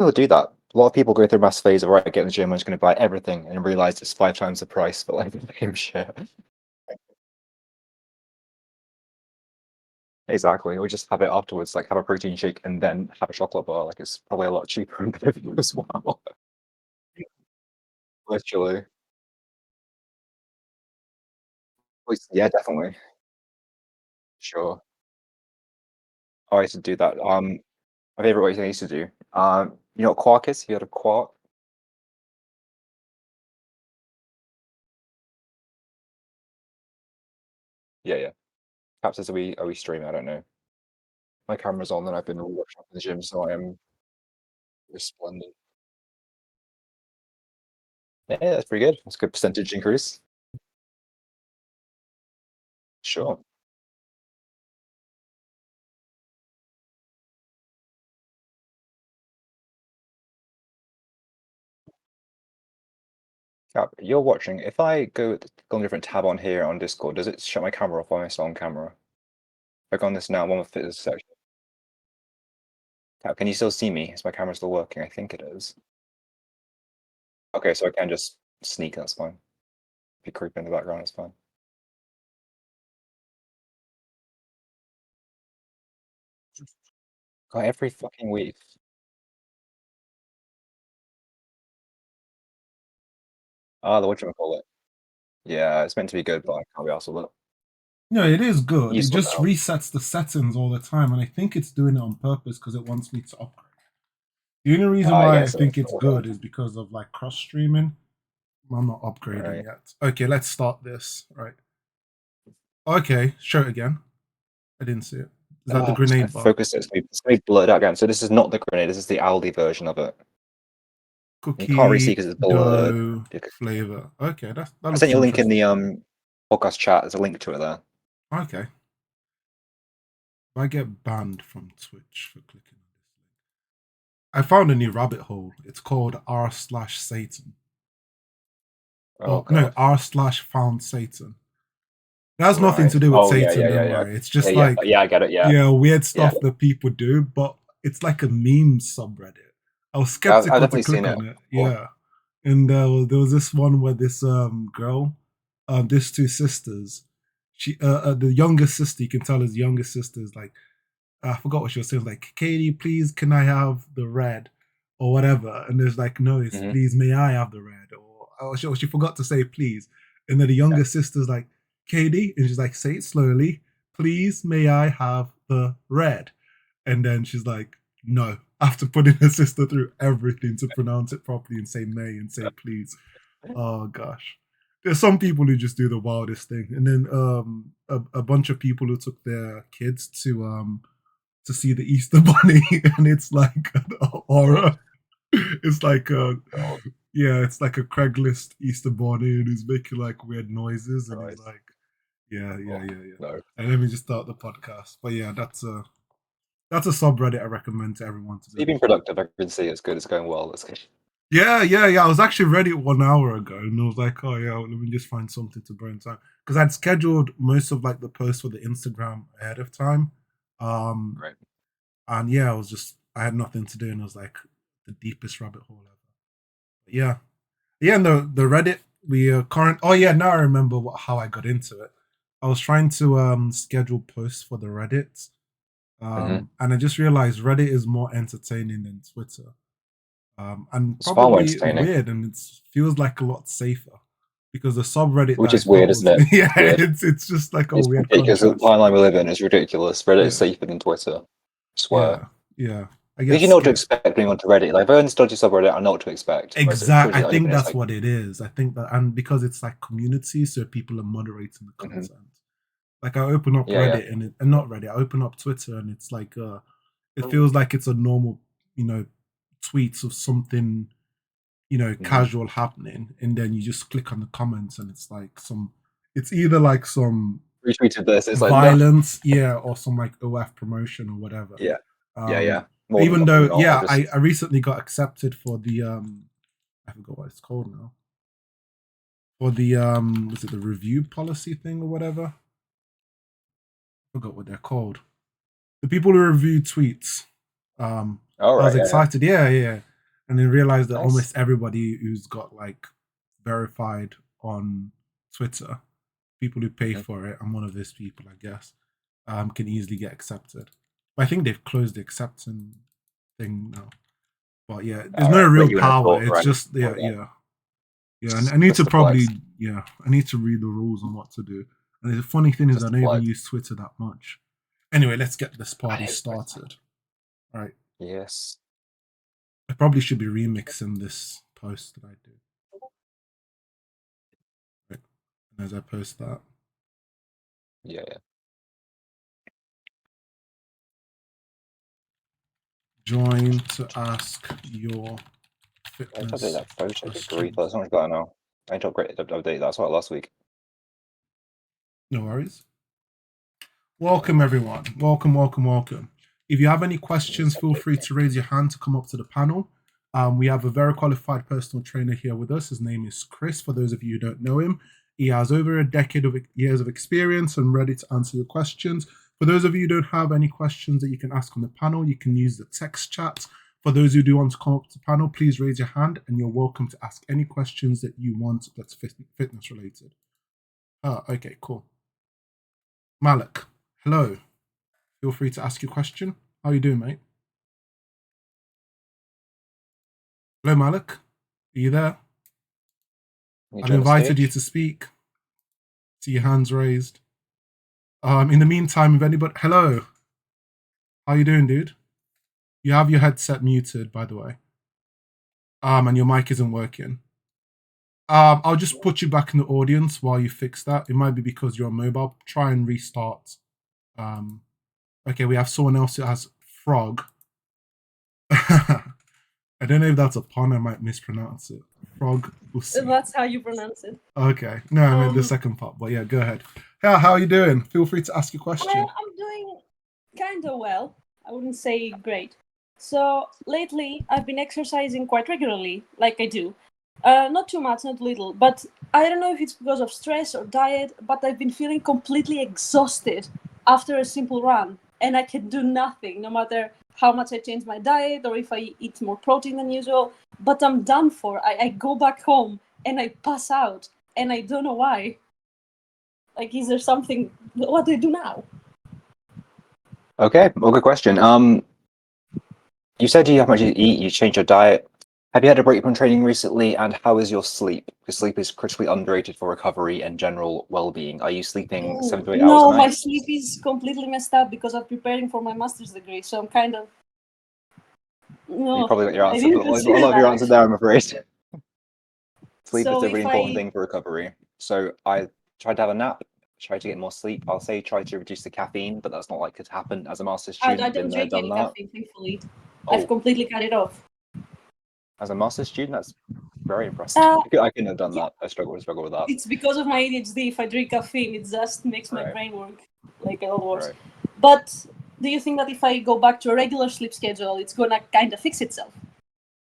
People do that. A lot of people go through a mass phase of right, get in the gym, I'm just going to buy everything, and realize it's 5 times the price for like the same shit. Exactly. Or just have it afterwards, like have a protein shake and then have a chocolate bar. Like it's probably a lot cheaper and better for you as well. Literally. Yeah, definitely. Sure. I used to do that. My favorite way I used to do. You know what quark is? You had a quark? Yeah, yeah. Perhaps as we stream, I don't know. My camera's on and I've been working in the gym, so I am resplendent. Yeah, that's pretty good. That's a good percentage increase. Sure. Yeah, you're watching. If I go on a different tab on here on Discord, does it shut my camera off while I'm still on camera? I go on this now, one with this section. Can you still see me? Is my camera still working? I think it is. Okay, so I can just sneak, that's fine. If you creep in the background, it's fine. God, every fucking week. Ah, the whatchamacallit. Yeah, it's meant to be good, but I can't be arsed with it. No, it is good. It Useful just now. resets the settings all the time, and I think it's doing it on purpose because it wants me to upgrade. The only reason Ah, why I yes, think it's whatever. good is because of like cross streaming. I'm not upgrading Right. yet. Okay, let's start this. Right. Okay, show it again. I didn't see it. Is that the Just gonna grenade bar? focus it. It's gonna be blurred out again. So this is not the grenade, this is the Aldi version of it. You can't really see Cookie because it's blurred. dough flavor. Okay, that I sent looks you a link in the interesting. podcast chat. There's a link to it there. Okay. If I get banned from Twitch for clicking on this link. I found a new rabbit hole. It's called r/Satan. Oh Oh no, god. r/found Satan. It has nothing Right. to do with Oh yeah, Satan, yeah, yeah, don't yeah. worry. It's Yeah, just yeah. like, Yeah, I get it, yeah. yeah, weird Yeah. stuff that people do, but it's like a meme subreddit. I was I've skeptical to definitely seen click it on it. before. Yeah. And there was this one where this girl, these two sisters, the youngest sister, you can tell his youngest sister is like, I forgot what she was saying. Like, Katie, please, can I have the red or whatever? And there's like, no, it's Mhm. please, may I have the red? Or she forgot to say please. And then the younger sister's like, Katie, and she's like, say it slowly, please, may I have the red? And then she's like, no, after putting her sister through everything to pronounce it properly and say may and say please. Oh gosh. There's some people who just do the wildest thing. And then a bunch of people who took their kids to see the Easter Bunny, and it's like an horror. It's like Oh a god. yeah, it's like a Craigslist Easter Bunny, and he's making like weird noises, and he's Christ. like, yeah, yeah, Oh, yeah, yeah. no. And let me just start the podcast. But yeah, that's a subreddit I recommend to everyone to You've go been to. productive. I can see it's good. It's going well. That's good. Yeah, yeah, yeah. I was actually ready 1 hour ago, and I was like, oh yeah, let me just find something to burn time because I'd scheduled most of like the posts for the Instagram ahead of time. Um, Right. And yeah, I had nothing to do, and it was like the deepest rabbit hole ever. But yeah, yeah. And the Reddit we current. Oh yeah, now I remember how I got into it. I was trying to schedule posts for the Reddit, Mhm. and I just realized Reddit is more entertaining than Twitter, and It's far more probably entertaining, weird, and it feels like a lot safer because the subreddit that which I is thought weird, isn't was it? yeah, Weird. it's just like a It's weird ridiculous. The contrast. timeline we live in is ridiculous. Reddit is Yeah, safer than Twitter. I swear. yeah, yeah. I Because get you know what to scared. expect being onto Reddit. Like, if I installed your subreddit, I know what to expect. Whereas I Twitter, like, think it's that's like, what it is. I think that, and because it's like community, so people are moderating the mhm. content. Like I open up Yeah, yeah. Reddit and not Reddit, I open up Twitter and it's like it feels like it's a normal, you know, tweets of something, Mhm. casual happening, and then you just click on the comments and it's like it's either like some Retweeted this. It's like, no. violence, yeah, or some like OF promotion or whatever. Yeah. Yeah, Um yeah. More than Even often than though, not, or yeah, just, I recently got accepted for the I forgot what it's called now, for the was it the review policy thing or whatever? I forgot what they're called. The people who review tweets. all I was right. Yeah, yeah. excited. Yeah, yeah. and then realized that Nice. almost everybody who's got like verified on Twitter, people who pay for it, I'm one of those people, I guess, can easily get accepted. But I think they've closed the accepting thing now. But yeah, there's no Alright, real you in a power. thought, It's right? just Okay. yeah. And I need to Just the flex. probably I need to read the rules on what to do. And the funny thing is, Just I the don't even flex. use Twitter that much. Anyway, let's get this I party hate Twitter. started. All right. Yes. I probably should be remixing this post that I do. Right. And as I post that, Yeah. join to ask your I need to update fitness that photo. Good grief, questions. that's not better now. I need to update that. I saw it last week. No worries. Welcome, everyone. Welcome. If you have any questions, feel free to raise your hand to come up to the panel. We have a very qualified personal trainer here with us. His name is Chris. For those of you who don't know him, he has over a decade of years of experience and ready to answer your questions. For those of you who don't have any questions that you can ask on the panel, you can use the text chat. For those who do want to come up to the panel, please raise your hand and you're welcome to ask any questions that you want that's fitness related. Okay, cool. Malik, hello. Feel free to ask your question. How you doing, mate? Hello, Malik. Are you there? I've invited you to speak. See your hands raised. In the meantime, if anybody, hello. How you doing, dude? You have your headset muted, by the way. And your mic isn't working. I'll just put you back in the audience while you fix that. It might be because you're on mobile. Try and restart. Okay, we have someone else who has frog. I don't know if that's a pun. I might mispronounce it. Frog pussy. That's how you pronounce it. Okay. No, I meant the second part. But yeah, go ahead. Yeah, how are you doing? Feel free to ask your question. I'm doing kind of well. I wouldn't say great. So lately, I've been exercising quite regularly, like I do. Not too much, not little. But I don't know if it's because of stress or diet, but I've been feeling completely exhausted after a simple run. And I can do nothing, no matter how much I change my diet or if I eat more protein than usual. But I'm done for. I go back home and I pass out. And I don't know why. Like, is there something? What do I do now? Okay, well, good question. You said you have much to eat, you changed your diet. Have you had a break from training recently, and how is your sleep? Because sleep is critically underrated for recovery and general well-being. Are you sleeping 7 to 8 hours a No, night? my sleep is completely messed up because I'm preparing for my master's degree, so I'm kind of... No, You probably got your I answer. didn't A lot consider of your that, answer there, I'm afraid. Sleep is So a really if important I- thing for recovery. So I tried to have a nap, try to get more sleep. I'll say try to reduce the caffeine, but that's not likely to happen as a master's student. I don't Been there, drink done any that. caffeine, thankfully. Oh, I've completely cut it off. as a master's student, that's very impressive. I couldn't have done that. I struggle with that. It's because of my ADHD. If I drink caffeine, it just makes my Right. brain work like a lot worse. Right. But do you think that if I go back to a regular sleep schedule, it's gonna kind of fix itself?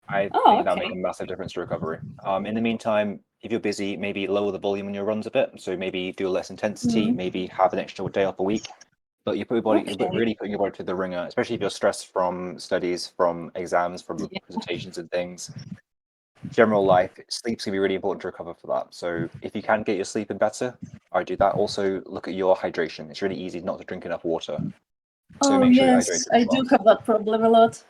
I think that'll make a massive difference to recovery. In the meantime, if you're busy, maybe lower the volume on your runs a bit. So maybe do less intensity, maybe have an extra day off a week. But you put your body, you're really putting your body to the ringer, especially if you're stressed from studies, from exams, from presentations and things. General life, sleep's gonna be really important to recover for that. So if you can get your sleep in better, I do that. Also, look at your hydration. It's really easy not to drink enough water. So make sure you're hydrated. I do have that problem a lot.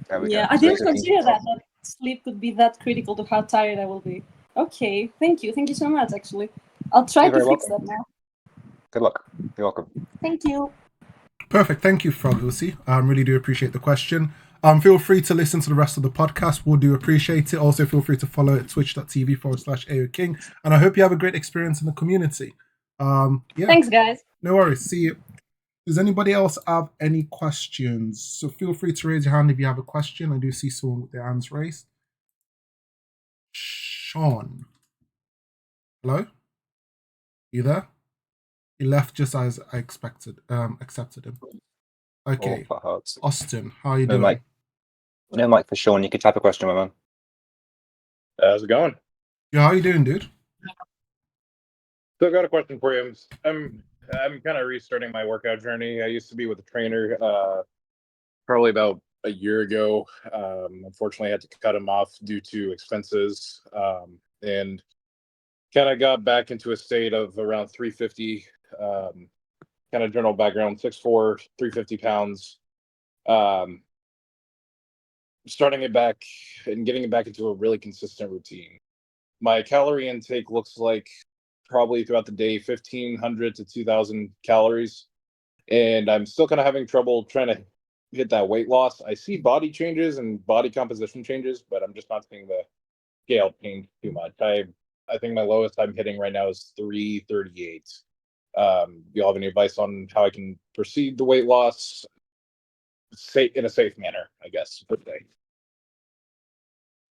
There we go. I So didn't consider that sleep could be that critical to how tired I will be. Okay, thank you so much. Actually, I'll try to fix that now. Good luck. You're welcome. Thank you. Perfect. Thank you, Frog Lucy. I really do appreciate the question. Feel free to listen to the rest of the podcast. We'll do appreciate it. Also, feel free to follow at twitch.tv/AOKing. And I hope you have a great experience in the community. Thanks, guys. No worries. See you. Does anybody else have any questions? So feel free to raise your hand if you have a question. I do see someone with their hands raised. Sean. Hello? You there? He left just as I accepted him. Okay. Oh, Austin, how are you doing? No mic for Sean. You can type a question, my man. How's it going? Yeah, how you doing, dude? So I got a question for you. I'm kind of restarting my workout journey. I used to be with a trainer probably about a year ago. Unfortunately, I had to cut him off due to expenses, and kind of got back into a state of around 350. Kind of general background: 6'4", 350 pounds. Um, Starting it back and getting it back into a really consistent routine. My calorie intake looks like probably throughout the day 1,500 to 2,000 calories, and I'm still kind of having trouble trying to hit that weight loss. I see body changes and body composition changes, but I'm just not seeing the scale change too much. I think my lowest I'm hitting right now is 338. Do you have any advice on how I can proceed the weight loss in a safe manner, I guess, per se?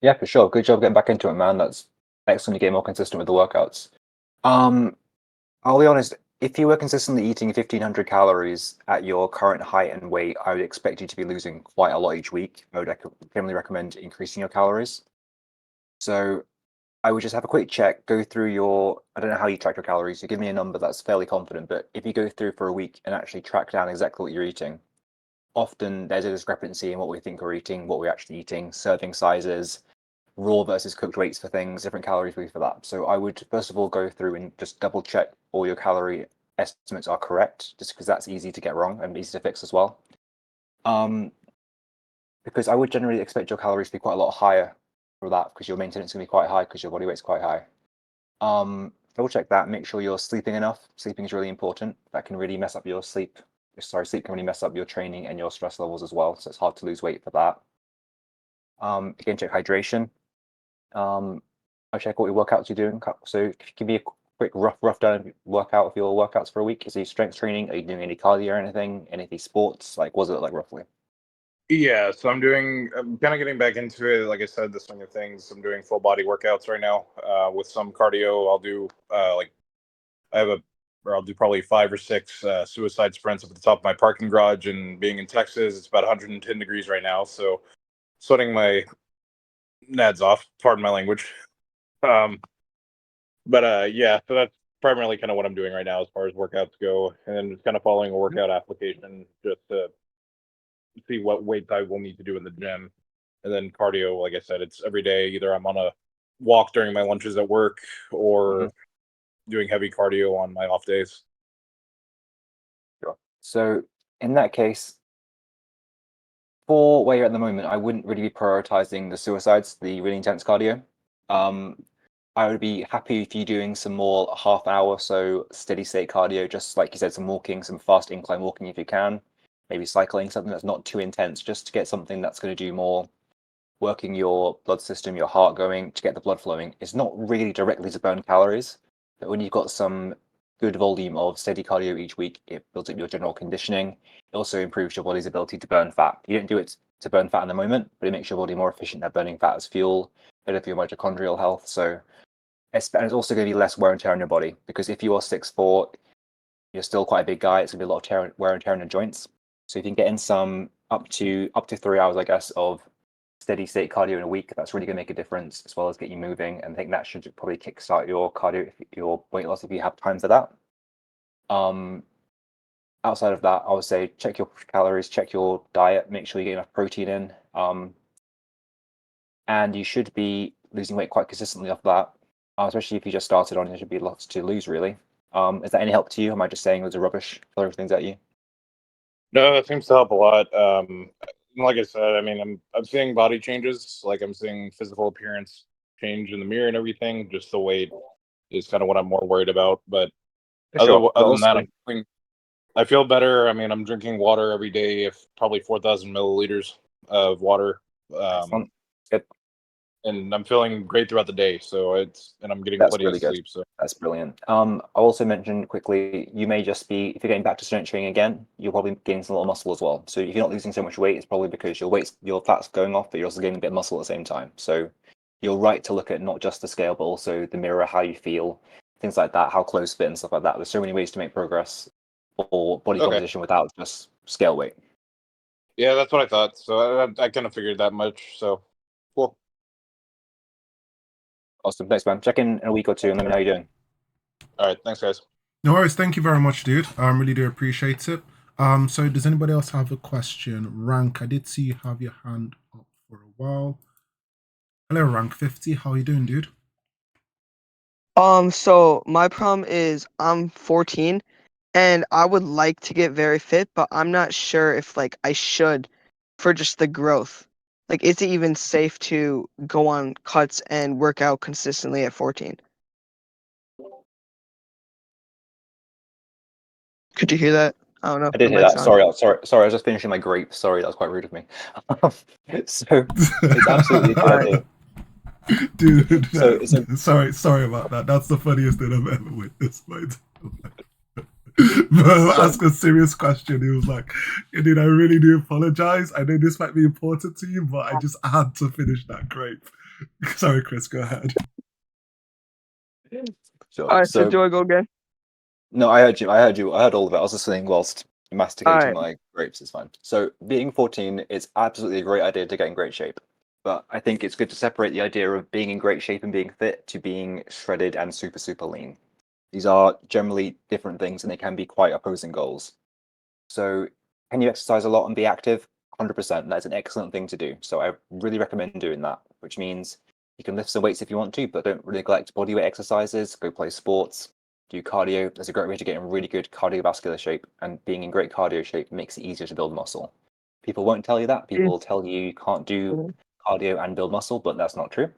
Yeah, for sure. Good job getting back into it, man. That's excellent. You get more consistent with the workouts. I'll be honest. If you were consistently eating 1,500 calories at your current height and weight, I would expect you to be losing quite a lot each week. I would generally recommend increasing your calories. So I would just have a quick check, go through your, I don't know how you track your calories. You give me a number that's fairly confident, but if you go through for a week and actually track down exactly what you're eating, often there's a discrepancy in what we think we're eating, what we're actually eating, serving sizes, raw versus cooked weights for things, different calories for that. So I would first of all go through and just double check all your calorie estimates are correct, just because that's easy to get wrong and easy to fix as well. Because I would generally expect your calories to be quite a lot higher for that, because your maintenance is going to be quite high because your body weight's quite high. Double check that, make sure you're sleeping enough. Sleeping is really important. That can really mess up your sleep. Sleep can really mess up your training and your stress levels as well, so it's hard to lose weight for that. Again, check hydration. I check what your workouts you're doing. So give me a quick rough down workout of your workouts for a week. Is it strength training? Are you doing any cardio or anything? Any sports? Like, what's it like roughly? Yeah, so I'm kind of getting back into it. Like I said, the swing of things. I'm doing full body workouts right now. With some cardio, I'll do I'll do probably 5 or 6 suicide sprints up at the top of my parking garage. And being in Texas, it's about 110 degrees right now, so sweating my nads off. Pardon my language. Yeah, so that's primarily kind of what I'm doing right now as far as workouts go, and then just kind of following a workout application just to see what weights I will need to do in the gym. And then cardio, like I said, it's every day. Either I'm on a walk during my lunches at work or doing heavy cardio on my off days. Sure. So in that case, for where you're at the moment, I wouldn't really be prioritizing the suicides, the really intense cardio. I would be happy if you're doing some more half hour or so steady state cardio, just like you said, some walking, some fast incline walking if you can, maybe cycling, something that's not too intense, just to get something that's going to do more working your blood system, your heart going, to get the blood flowing. It's not really directly to burn calories, but when you've got some good volume of steady cardio each week, it builds up your general conditioning. It also improves your body's ability to burn fat. You don't do it to burn fat in the moment, but it makes your body more efficient at burning fat as fuel, better for your mitochondrial health. So it's also going to be less wear and tear on your body, because if you are 6'4", you're still quite a big guy. It's going to be a lot of wear and tear on your joints. So if you can get in some up to 3 hours, I guess, of steady state cardio in a week, that's really going to make a difference, as well as get you moving. And I think that should probably kickstart your cardio, your weight loss, if you have time for that. Outside of that, I would say check your calories, check your diet, make sure you get enough protein in. And you should be losing weight quite consistently off that. Especially if you just started on, there should be lots to lose, really. Is that any help to you? Am I just saying loads of rubbish, throwing things at you? No, that seems to help a lot. Like I said, I mean, I'm seeing body changes. Like I'm seeing physical appearance change in the mirror and everything. Just the weight is kind of what I'm more worried about. But Sure. other than that, I feel better. I mean, I'm drinking water every day, if probably 4,000 milliliters of water. Good. And I'm feeling great throughout the day. So I'm getting That's plenty really of good. sleep. So That's brilliant. I'll also mention quickly, you may just be, if you're getting back to strength training again, you're probably gaining some little muscle as well. So if you're not losing so much weight, it's probably because your fat's going off, but you're also gaining a bit of muscle at the same time. So you're right to look at not just the scale, but also the mirror, how you feel, things like that, how clothes fit and stuff like that. There's so many ways to make progress for body composition without just scale weight. Yeah, that's what I thought. So I kind of figured that much. So cool. Awesome. Thanks, man. Check in a week or two and let me know how you're doing. All right. Thanks, guys. No worries. Thank you very much, dude. I really do appreciate it. So does anybody else have a question? Rank, I did see you have your hand up for a while. Hello, Rank 50. How are you doing, dude? So my problem is I'm 14 and I would like to get very fit, but I'm not sure if like I should for just the growth. Like, is it even safe to go on cuts and work out consistently at 14? Could you hear that? I don't know I if did the hear mic's that. on. Sorry, I was just finishing my grape. Sorry, that was quite rude of me. So it's absolutely a good Alright. idea. Dude, So it's a sorry about that. That's the funniest thing I've ever witnessed. But ask a serious question. He was like, dude, I really do apologize. I know this might be important to you, but I just had to finish that grape. Sorry, Chris, go ahead. sure. Alright, so So do I go again? no, I heard you. I heard you. I heard all of it. I was listening whilst masticating Alright. my grapes. It's fine. So being 14, it's absolutely a great idea to get in great shape. But I think it's good to separate the idea of being in great shape and being fit to being shredded and super, super lean. These are generally different things and they can be quite opposing goals. So can you exercise a lot and be active? 100%. That's an excellent thing to do. So I really recommend doing that, which means you can lift some weights if you want to, but don't neglect bodyweight exercises. Go play sports, do cardio. That's a great way to get in really good cardiovascular shape, and being in great cardio shape makes it easier to build muscle. People won't tell you that. People will tell you can't do cardio and build muscle, but that's not true.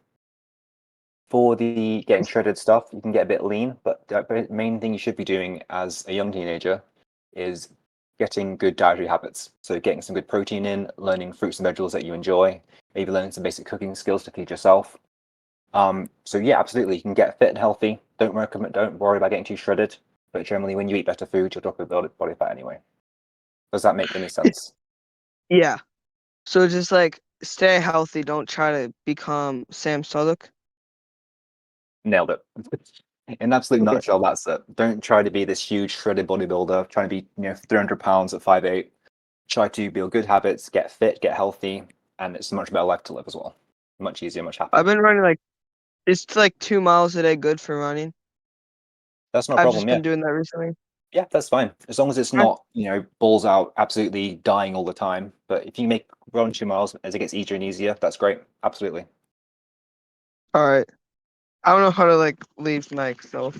For the getting shredded stuff, you can get a bit lean, but the main thing you should be doing as a young teenager is getting good dietary habits. So getting some good protein in, learning fruits and vegetables that you enjoy, maybe learning some basic cooking skills to feed yourself. So yeah, absolutely, you can get fit and healthy. Don't worry about getting too shredded. But generally, when you eat better food, you'll drop your body fat anyway. Does that make any sense? Yeah. So just like stay healthy, don't try to become Sam Sulek. Nailed it. In absolute Okay. nutshell, that's it. Don't try to be this huge shredded bodybuilder, trying to be 300 pounds at 5'8". Try to build good habits, get fit, get healthy, and it's a much better life to live as well. Much easier, much happier. I've been running like it's like 2 miles a day good for running. That's no I've problem. just been doing that recently. Yeah, that's fine. As long as it's Okay. not, balls out, absolutely dying all the time. But if you make run 2 miles as it gets easier and easier, that's great. Absolutely. Alright. I don't know how to like leave mic, so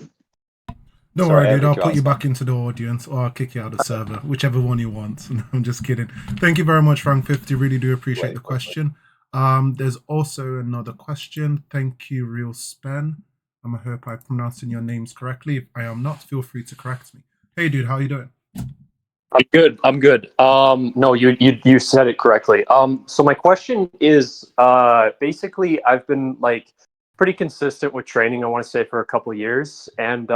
Don't Sorry, worry, I dude. I'll kicked you out, put you it's back fine. into the audience or I'll kick you out of the server, whichever one you want. I'm just kidding. Thank you very much, Frank50. Really do appreciate the question. There's also another question. Thank you, Real Spen. I hope I'm pronouncing your names correctly. If I am not, feel free to correct me. Hey, dude, how you doing? I'm good. No, you said it correctly. So my question is, basically, I've been like pretty consistent with training. I want to say for a couple of years, and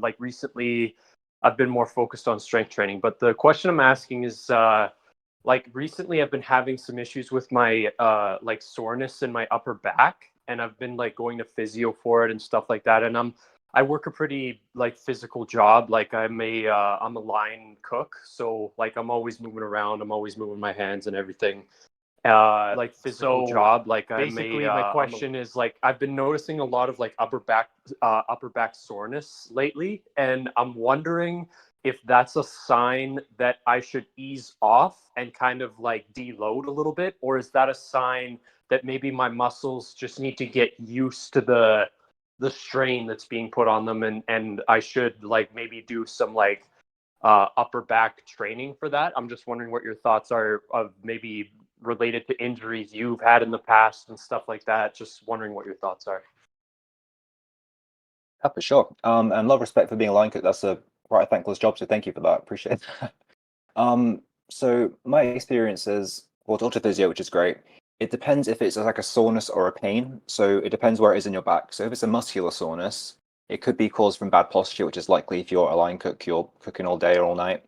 like recently, I've been more focused on strength training. But the question I'm asking is, like recently, I've been having some issues with my like soreness in my upper back, and I've been like going to physio for it and stuff like that. And I work a pretty like physical job. Like I'm a line cook, so like I'm always moving around. I'm always moving my hands and everything. Like physical job. Like basically, my question is like I've been noticing a lot of like upper back soreness lately, and I'm wondering if that's a sign that I should ease off and kind of like deload a little bit, or is that a sign that maybe my muscles just need to get used to the strain that's being put on them, and I should like maybe do some like upper back training for that. I'm just wondering what your thoughts are of maybe related to injuries you've had in the past and stuff like that. Just wondering what your thoughts are. Yeah, for sure. And love respect for being a line cook. That's a quite a thankless job, so thank you for that. Appreciate it. So my experience is, well, it's physio, which is great. It depends if it's like a soreness or a pain. So it depends where it is in your back. So if it's a muscular soreness, it could be caused from bad posture, which is likely if you're a line cook, you're cooking all day or all night.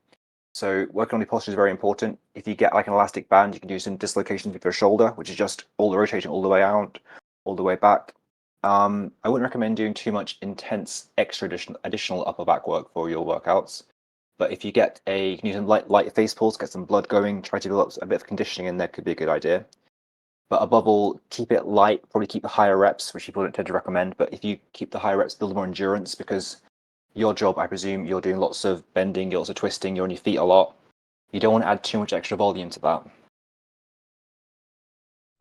So working on your posture is very important. If you get like an elastic band, you can do some dislocations with your shoulder, which is just all the rotating all the way out, all the way back. I wouldn't recommend doing too much intense extra additional upper back work for your workouts. But if you get you can use some light face pulls, get some blood going, try to build up a bit of conditioning in there, could be a good idea. But above all, keep it light, probably keep the higher reps, which people don't tend to recommend. But if you keep the higher reps, build more endurance, because your job, I presume, you're doing lots of bending, you're also twisting, you're on your feet a lot. You don't want to add too much extra volume to that.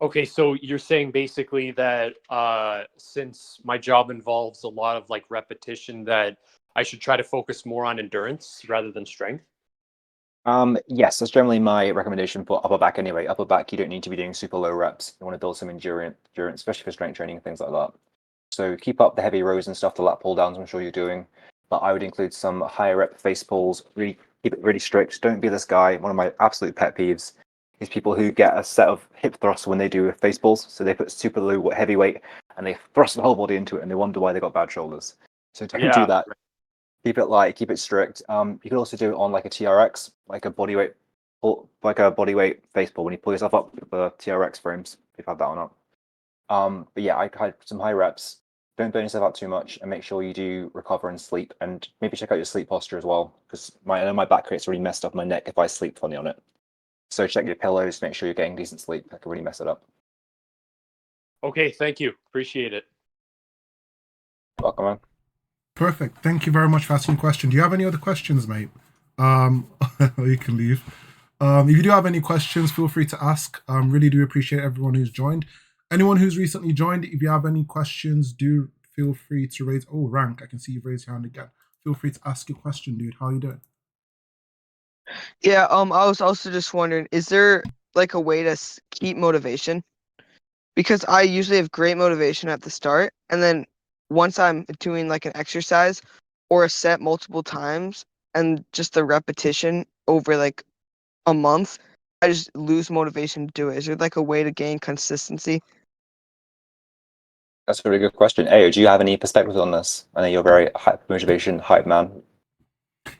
Okay, so you're saying basically that since my job involves a lot of like repetition, that I should try to focus more on endurance rather than strength? Yes, that's generally my recommendation for upper back anyway. Upper back, you don't need to be doing super low reps. You want to build some endurance, especially for strength training and things like that. So keep up the heavy rows and stuff, the lat pull downs, I'm sure you're doing. But I would include some higher rep face pulls. Really keep it really strict. Don't be this guy. One of my absolute pet peeves is people who get a set of hip thrusts when they do face pulls. So they put super low heavy weight and they thrust the whole body into it and they wonder why they got bad shoulders. So don't do that. Keep it light, keep it strict. You could also do it on like a TRX, like a bodyweight face pull when you pull yourself up with the TRX frames, if you've had that or not. But yeah, I had some high reps. Don't burn yourself out too much, and make sure you do recover and sleep, and maybe check out your sleep posture as well, because I know my back gets really messed up my neck if I sleep funny on it. So check your pillows, make sure you're getting decent sleep. That can really mess it up. Okay, thank you. Appreciate it. Welcome, man. Perfect. Thank you very much for asking the question. Do you have any other questions, mate? You can leave. If you do have any questions, feel free to ask. Really do appreciate everyone who's joined. Anyone who's recently joined, if you have any questions, do feel free to raise. Oh, Rank, I can see you've raised your hand again. Feel free to ask your question, dude. How are you doing? Yeah, I was also just wondering, is there like a way to keep motivation? Because I usually have great motivation at the start, and then once I'm doing like an exercise or a set multiple times, and just the repetition over like a month, I just lose motivation to do it. Is there like a way to gain consistency? That's a really good question. Ayo, do you have any perspectives on this? I know you're very motivation hype man.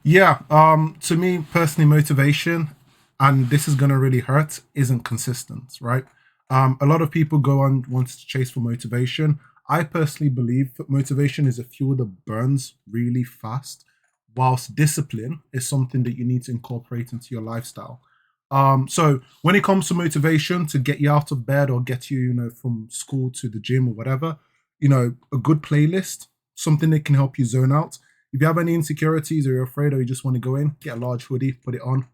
Yeah, to me personally, motivation, and this is gonna really hurt, isn't consistent, right? A lot of people go on wanting to chase for motivation. I personally believe that motivation is a fuel that burns really fast, whilst discipline is something that you need to incorporate into your lifestyle. So when it comes to motivation to get you out of bed or get you, from school to the gym or whatever, a good playlist, something that can help you zone out. If you have any insecurities or you're afraid or you just want to go in, get a large hoodie, put it on,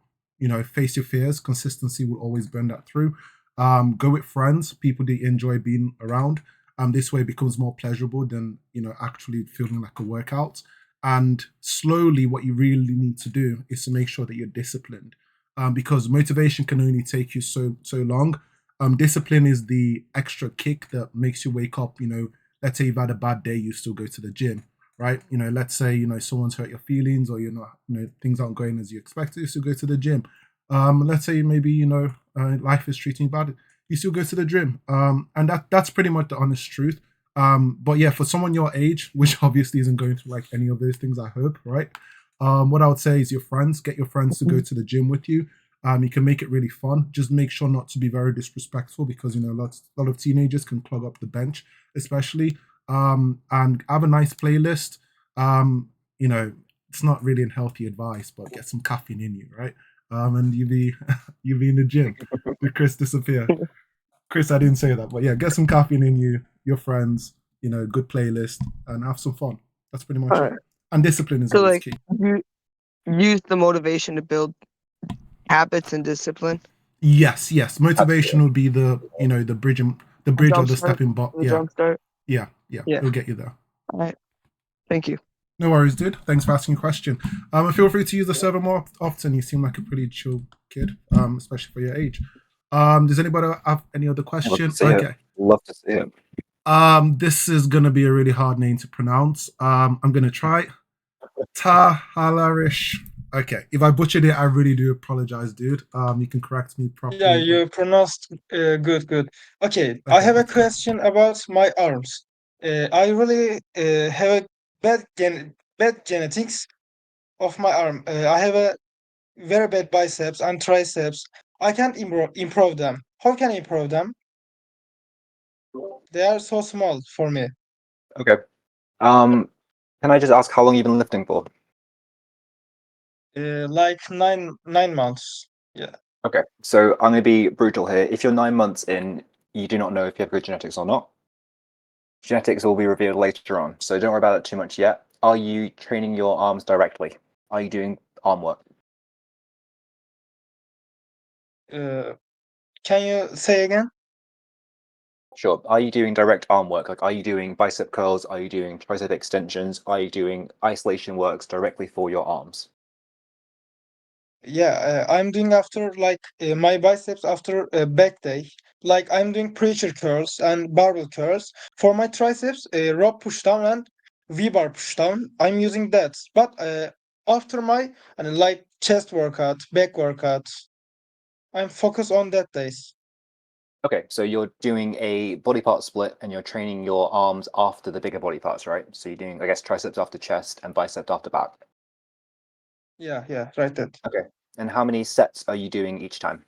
face your fears. Consistency will always burn that through. Go with friends, people that you enjoy being around. This way it becomes more pleasurable than, actually feeling like a workout. And slowly what you really need to do is to make sure that you're disciplined. Because motivation can only take you so long. Discipline is the extra kick that makes you wake up. Let's say you've had a bad day, you still go to the gym, right? Let's say someone's hurt your feelings, or things aren't going as you expected, you still go to the gym. Let's say maybe life is treating you bad, you still go to the gym. And that's pretty much the honest truth. But yeah, for someone your age, which obviously isn't going through like any of those things, I hope, right? What I would say is get your friends to go to the gym with you. You can make it really fun. Just make sure not to be very disrespectful, because a lot of teenagers can clog up the bench, especially. And have a nice playlist. It's not really unhealthy advice, but get some caffeine in you, right? And you be in the gym. Did Chris disappear? Chris, I didn't say that, but yeah, get some caffeine in you, your friends, good playlist, and have some fun. That's pretty much it. And discipline is always key. You use the motivation to build habits and discipline. Yes. Motivation would be the the bridge or the stepping block. Yeah. It'll get you there. All right. Thank you. No worries, dude. Thanks for asking a question. And feel free to use the server more often. You seem like a pretty chill kid, especially for your age. Does anybody have any other questions? Okay. Love to see it. This is gonna be a really hard name to pronounce. I'm gonna try Tahalarish. Okay, if I butchered it, I really do apologize, dude. You can correct me properly. Yeah, you pronounced good. Okay, I have a question about my arms. I really have a bad genetics of my arm. I have a very bad biceps and triceps. I can't improve them. How can I improve them? They are so small for me. Okay. Can I just ask how long you've been lifting for? Like nine months. Yeah. Okay, so I'm going to be brutal here. If you're 9 months in, you do not know if you have good genetics or not. Genetics will be revealed later on, so don't worry about it too much yet. Are you training your arms directly? Are you doing arm work? Can you say again? Sure. Are you doing direct arm work? Like, are you doing bicep curls? Are you doing tricep extensions? Are you doing isolation works directly for your arms? Yeah, I'm doing after like my biceps after a back day. Like I'm doing preacher curls and barbell curls. For my triceps, rope push down and V-bar push down. I'm using that. But after my and like chest workout, back workout, I'm focused on that days. Okay, so you're doing a body part split and you're training your arms after the bigger body parts, right? So you're doing, I guess, triceps after chest and biceps after back. Yeah, right that. Okay. And how many sets are you doing each time?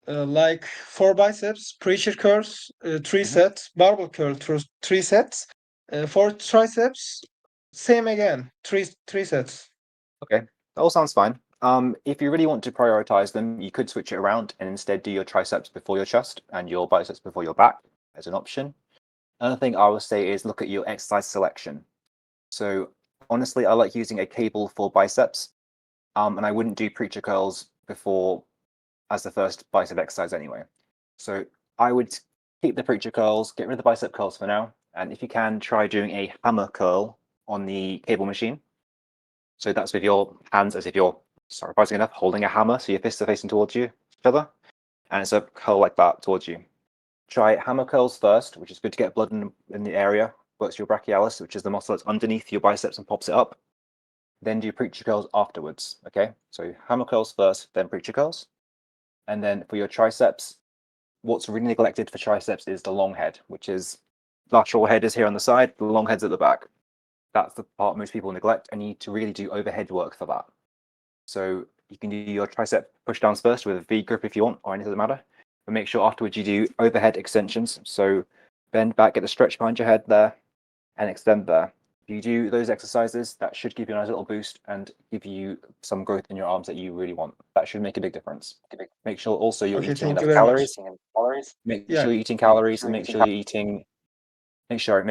Like for biceps, preacher curls, 3 sets, barbell curl, 3 sets. For triceps, same again, three sets. Okay, that all sounds fine. If you really want to prioritize them, you could switch it around and instead do your triceps before your chest and your biceps before your back as an option. Another thing I would say is look at your exercise selection. So honestly, I like using a cable for biceps, and I wouldn't do preacher curls before as the first bicep exercise anyway. So I would keep the preacher curls, get rid of the bicep curls for now, and if you can, try doing a hammer curl on the cable machine. So that's with your hands as if you're, surprising enough, holding a hammer, so your fists are facing towards each other, and it's a curl like that towards you. Try hammer curls first, which is good to get blood in the area, works your brachialis, which is the muscle that's underneath your biceps and pops it up. Then do preacher curls afterwards, okay? So hammer curls first, then preacher curls. And then for your triceps, what's really neglected for triceps is the long head, which is lateral head is here on the side, the long head's at the back. That's the part most people neglect, and you need to really do overhead work for that. So you can do your tricep push downs first with a V grip if you want, or anything doesn't matter. But make sure afterwards you do overhead extensions. So bend back, get the stretch behind your head there, and extend there. If you do those exercises, that should give you a nice little boost and give you some growth in your arms that you really want. That should make a big difference. Make sure also you're Okay, eating thank you enough very much. calories. Make Yeah. sure you're eating calories and make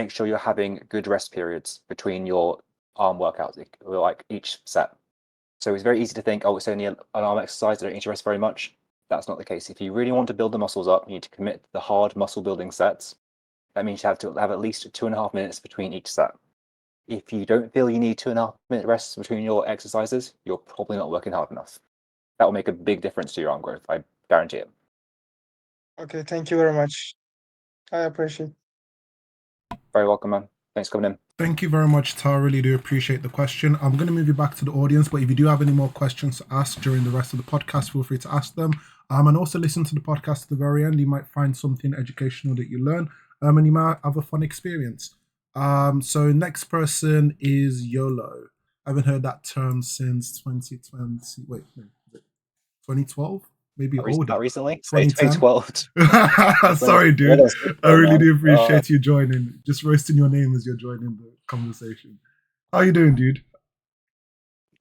sure you're having good rest periods between your arm workouts, like each set. So it's very easy to think, oh, it's only an arm exercise, I don't need to rest very much. That's not the case. If you really want to build the muscles up, you need to commit to the hard muscle building sets. That means you have to have at least 2.5 minutes between each set. If you don't feel you need 2.5 minute rests between your exercises, you're probably not working hard enough. That will make a big difference to your arm growth. I guarantee it. Okay, thank you very much. I appreciate. Very welcome, man. Thanks for coming in. Thank you very much, Tar. Really do appreciate the question. I'm going to move you back to the audience, but if you do have any more questions to ask during the rest of the podcast, feel free to ask them. And also listen to the podcast at the very end. You might find something educational that you learn, and you might have a fun experience. So next person is YOLO. I haven't heard that term since 2020. Wait, 2012? Maybe older. Not recently? 2010? 2012. Sorry, dude. I really do appreciate you joining. Just roasting your name as you're joining the conversation. How you doing, dude?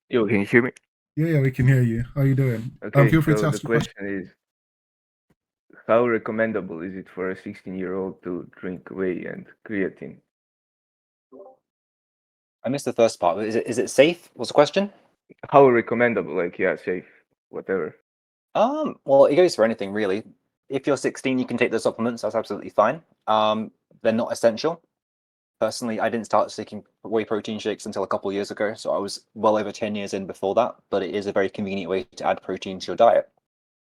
Yo, can you hear me? Yeah, we can hear you. How you doing? Okay, Feel free to so ask the your question. question is, how recommendable is it for a 16-year-old to drink whey and creatine? I missed the first part. Is it safe? What's the question? How recommendable? Like, yeah, safe, whatever. Well, it goes for anything really. If you're 16, you can take the supplements. That's absolutely fine. They're not essential. Personally, I didn't start taking whey protein shakes until a couple of years ago, so I was well over 10 years in before that. But it is a very convenient way to add protein to your diet.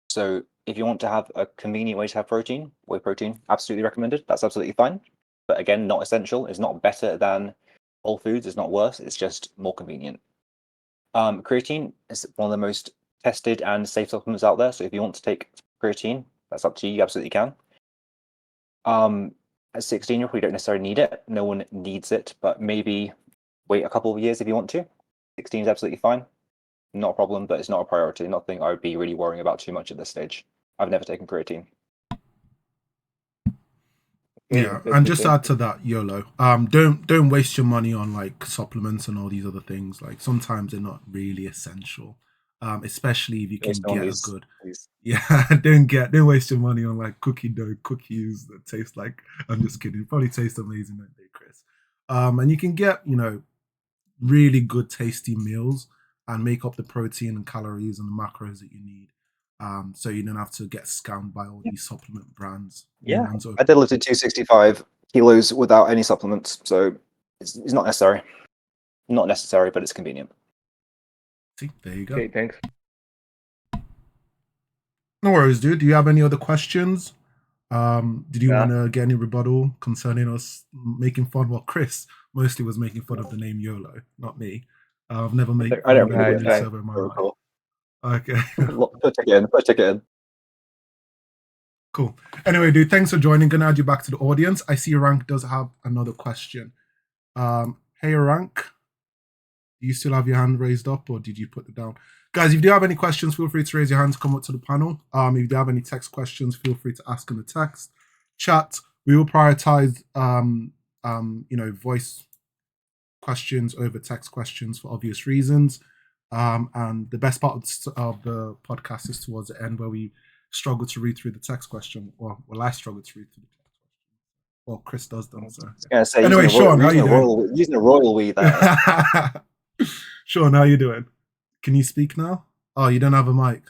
So if you want to have a convenient way to have protein, whey protein, absolutely recommended. That's absolutely fine. But again, not essential. It's not better than whole foods. It's not worse. It's just more convenient. Creatine is one of the most tested and safe supplements out there. So if you want to take creatine, that's up to you. You absolutely can. At 16, you probably don't necessarily need it. No one needs it, but maybe wait a couple of years if you want to. 16 is absolutely fine. Not a problem, but it's not a priority. Nothing I would be really worrying about too much at this stage. I've never taken creatine. Yeah, and just to add to that, YOLO. Don't waste your money on like supplements and all these other things. Like sometimes they're not really essential. Especially if you can get a good. Yeah, don't waste your money on like cookie dough cookies that taste like. I'm just kidding. Probably taste amazing, don't they, Chris? And you can get really good tasty meals and make up the protein and calories and the macros that you need. so you don't have to get scammed by all these supplement brands. Yeah, Ones I deadlifted 265 kilos without any supplements, so it's not necessary. Not necessary, but it's convenient. See, there you go. Okay, thanks. No worries, dude. Do you have any other questions? Did you Nah. want to get any rebuttal concerning us making fun? Well, Chris mostly was making fun of the name YOLO, not me. I've never made I don't fun of really any like server in my Very life. cool. Okay. Put a ticket in. Put a ticket in. Cool. Anyway, dude, thanks for joining. Gonna add you back to the audience. I see Rank does have another question. Hey, Rank, do you still have your hand raised up, or did you put it down? Guys, if you do have any questions, feel free to raise your hands, come up to the panel. If you do have any text questions, feel free to ask in the text chat. We will prioritize, voice questions over text questions for obvious reasons. And the best part of the podcast is towards the end, where we struggle to read through the text question, or well, I struggle to read through the text question. Well, Chris does them. So Yeah, say, anyway, Sean, how you doing? Using a royal we there. Sean, how you doing? Can you speak now? Oh, you don't have a mic.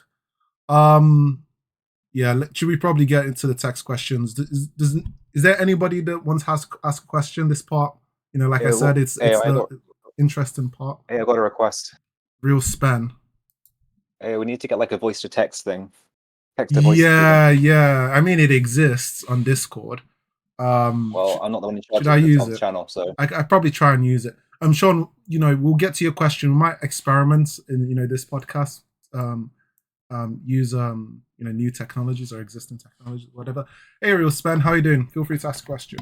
Yeah, should we probably get into the text questions? Is there anybody that wants to ask a question? This part, like I said, it's the interesting part. Hey, I got a request. Real span. Hey, we need to get like a voice to text thing. Text to voice. Yeah. I mean, it exists on Discord. Well, I'm not the one in charge should I use of the it? channel, so I probably try and use it. Sean, we'll get to your question. We might experiment in this podcast. Use new technologies or existing technologies, whatever. Hey, Real Span, how you doing? Feel free to ask a question.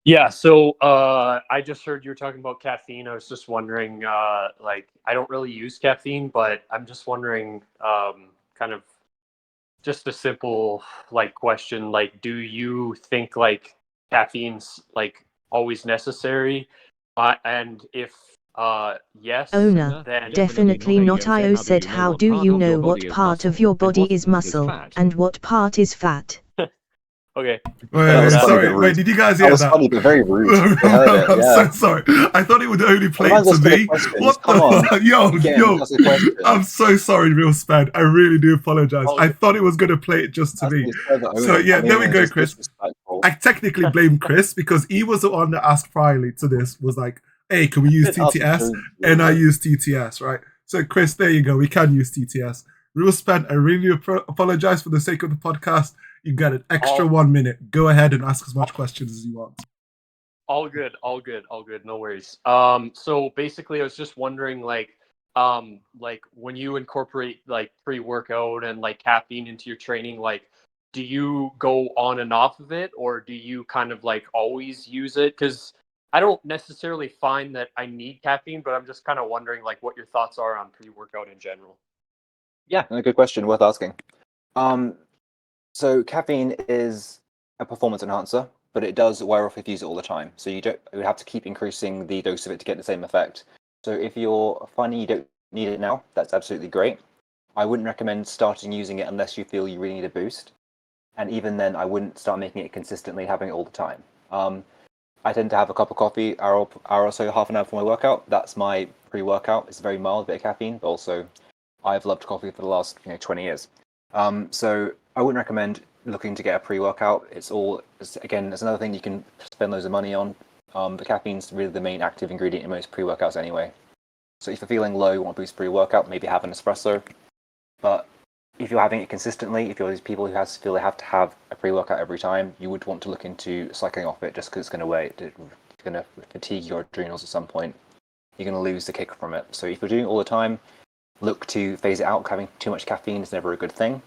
Yeah, so I just heard you were talking about caffeine. I was just wondering, like, I don't really use caffeine, but I'm just wondering, kind of just a simple question, like, do you think like caffeine's like always necessary? And if yes, Owner, then definitely not. IO said, how do you know what part of your body is muscle and what part is fat? okay. Wait, did you guys hear that? Was that? funny, but very rude. I heard it, I'm yeah. so sorry. I thought it would only play to me. What the fuck? Yo, I'm so sorry, Real Span. I really do apologize. I thought it was going to play it just to me. So yeah, there we go, Chris. I technically blame Chris because he was the one that asked priorly to this, was like, hey, can we use TTS? And I use TTS, right? So Chris, there you go. We can use TTS. Real Span, I really apologize for the sake of the podcast. You got an extra 1 minute. Go ahead and ask as much questions as you want. All good. No worries. So basically, I was just wondering, like when you incorporate like pre-workout and like caffeine into your training, like, do you go on and off of it, or do you kind of like always use it? Because I don't necessarily find that I need caffeine, but I'm just kind of wondering like what your thoughts are on pre-workout in general. Yeah, a good question, worth asking. So caffeine is a performance enhancer, but it does wear off if you use it all the time. So you would have to keep increasing the dose of it to get the same effect. So if you're finding you don't need it now, that's absolutely great. I wouldn't recommend starting using it unless you feel you really need a boost. And even then, I wouldn't start making it consistently, having it all the time. I tend to have a cup of coffee, hour or so, half an hour for my workout. That's my pre-workout. It's a very mild bit of caffeine, but also I've loved coffee for the last 20 years. So I wouldn't recommend looking to get a pre-workout. It's another thing you can spend loads of money on. The caffeine's really the main active ingredient in most pre-workouts anyway. So if you're feeling low, you want to boost pre-workout, maybe have an espresso. But if you're having it consistently, if you're these people who feel they have to have a pre-workout every time, you would want to look into cycling off it, just because it's going to fatigue your adrenals at some point. You're going to lose the kick from it. So if you're doing it all the time, look to phase it out. Having too much caffeine is never a good thing.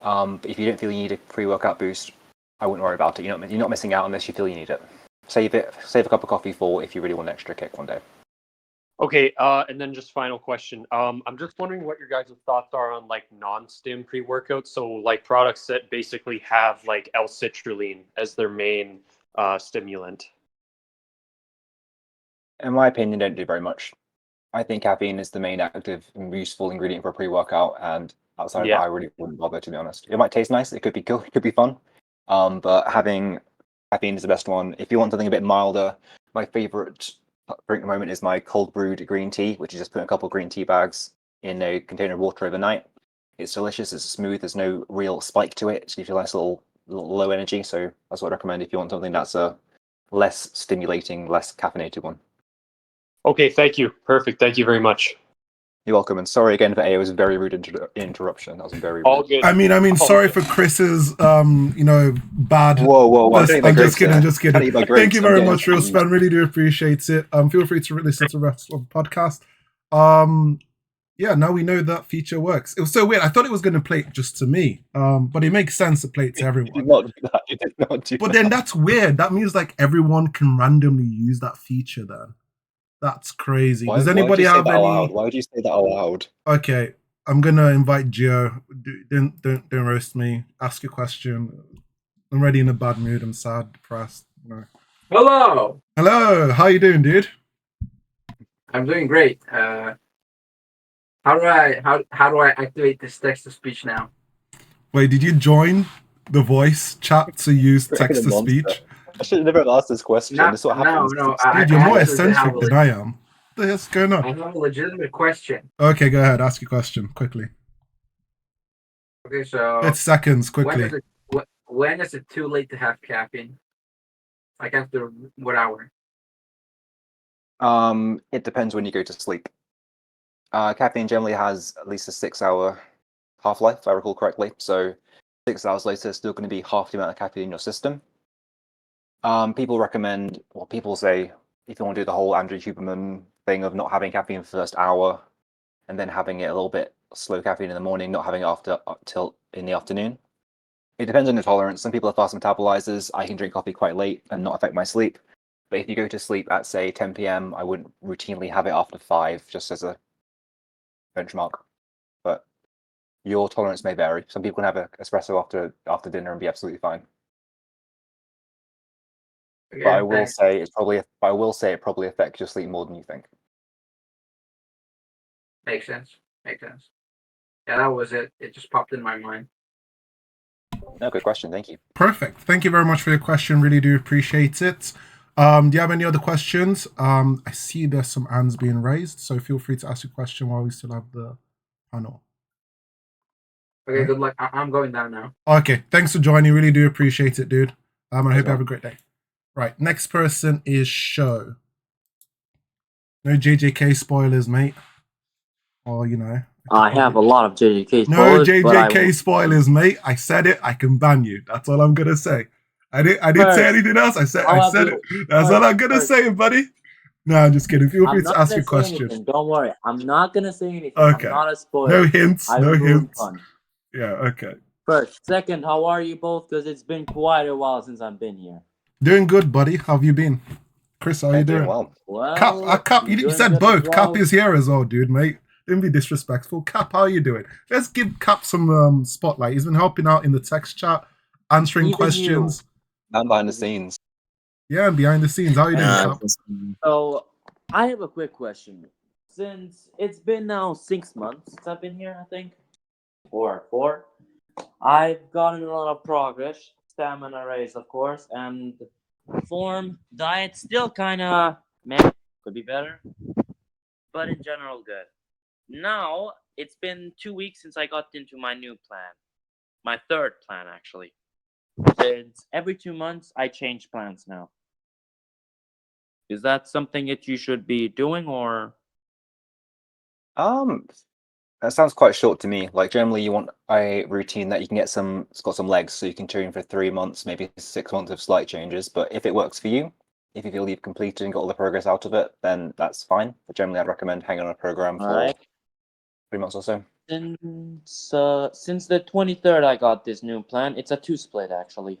But if you don't feel you need a pre-workout boost, I wouldn't worry about it. You're not missing out unless you feel you need it. Save a cup of coffee for if you really want an extra kick one day. Okay, and then just final question. I'm just wondering what your guys' thoughts are on like non-stim pre-workouts. So like products that basically have like L-citrulline as their main stimulant. In my opinion, don't do very much. I think caffeine is the main active and useful ingredient for a pre-workout, and outside of that, I really wouldn't bother, to be honest. It might taste nice, it could be cool, it could be fun, but having caffeine is the best one. If you want something a bit milder, my favorite drink at the moment is my cold brewed green tea, which is just putting a couple of green tea bags in a container of water overnight. It's delicious. It's smooth. There's no real spike to it. It gives you a nice little low energy. So that's what I recommend if you want something that's a less stimulating, less caffeinated one. Okay, thank you. Perfect. Thank you very much. You're welcome. And sorry again for A. It was a very rude interruption. That was very rude. All good. I mean, All sorry good. for Chris's, bad. Whoa! I'm just kidding. Just kidding. Thank you very much, Real Spam. Span. Really do appreciate it. Feel free to listen to the rest of the podcast. Yeah, now we know that feature works. It was so weird. I thought it was going to play it just to me, but it makes sense to play it to everyone. You did not do that. You did not do But that. then that's weird. That means like everyone can randomly use that feature. Then that's crazy. Does anybody have any? Why would you say that aloud? Okay, I'm gonna invite Gio. Don't roast me. Ask your question. I'm already in a bad mood. I'm sad, depressed. No. Hello. Hello. How you doing, dude? I'm doing great. How do I activate this text to speech now? Wait, did you join the voice chat to use text to speech? I should have never asked this question. This is what happens. No. Dude, you're more eccentric than I am. What the hell's going on? I have a legitimate question. Okay, go ahead. Ask your question quickly. Okay, so It's seconds, quickly. when is it too late to have caffeine? Like after what hour? It depends when you go to sleep. Caffeine generally has at least a 6-hour half-life, if I recall correctly. So 6 hours later, it's still going to be half the amount of caffeine in your system. People recommend, well, people say, if you want to do the whole Andrew Huberman thing of not having caffeine for the first hour, and then having it a little bit slow caffeine in the morning, not having it till in the afternoon. It depends on your tolerance. Some people are fast metabolizers. I can drink coffee quite late and not affect my sleep. But if you go to sleep at, say, 10 p.m., I wouldn't routinely have it after 5, just as a benchmark. But your tolerance may vary. Some people can have an espresso after dinner and be absolutely fine. Okay, But I will say it probably affects your sleep more than you think. Makes sense. Yeah, that was it. It just popped in my mind. No, good question. Thank you. Perfect. Thank you very much for your question. Really do appreciate it. Do you have any other questions? I see there's some hands being raised, so feel free to ask your question while we still have the panel. Okay, good luck. I'm going down now. Okay, thanks for joining. Really do appreciate it, dude. I hope you have a great day. Right, next person is Show. No JJK spoilers, mate. Or, you know. I have a lot of JJK spoilers. No JJK spoilers, mate. I said it. I can ban you. That's all I'm going to say. I didn't say anything else. I said it. That's all I'm gonna say, buddy. No, I'm just kidding. Feel free to ask your question. Don't worry. I'm not gonna say anything. Okay. I'm not a spoiler. No hints. No hints. Fun. Yeah, okay. First. Second, how are you both? Because it's been quite a while since I've been here. Doing good, buddy. How have you been? Chris, how are you doing? Well, Cap, you said both. Cap is here as well, dude, mate. Don't be disrespectful. Cap, how are you doing? Let's give Cap some spotlight. He's been helping out in the text chat, answering questions. I'm behind the scenes. Yeah, behind the scenes. How are you doing, Cap? So, I have a quick question. Since it's been now 6 months since I've been here, I think, or 4, I've gotten a lot of progress. Stamina raise, of course, and form, diet, still kind of, could be better, but in general, good. Now, it's been 2 weeks since I got into my new plan. My third plan, actually. Since every 2 months, I change plans now. Is that something that you should be doing, or? That sounds quite short to me. Like generally, you want a routine that you can get it's got some legs, so you can train for 3 months, maybe 6 months of slight changes. But if it works for you, if you feel you've completed and got all the progress out of it, then that's fine. But generally, I'd recommend hanging on a program for 3 months or so. Since the 23rd, I got this new plan. It's a 2-split, actually.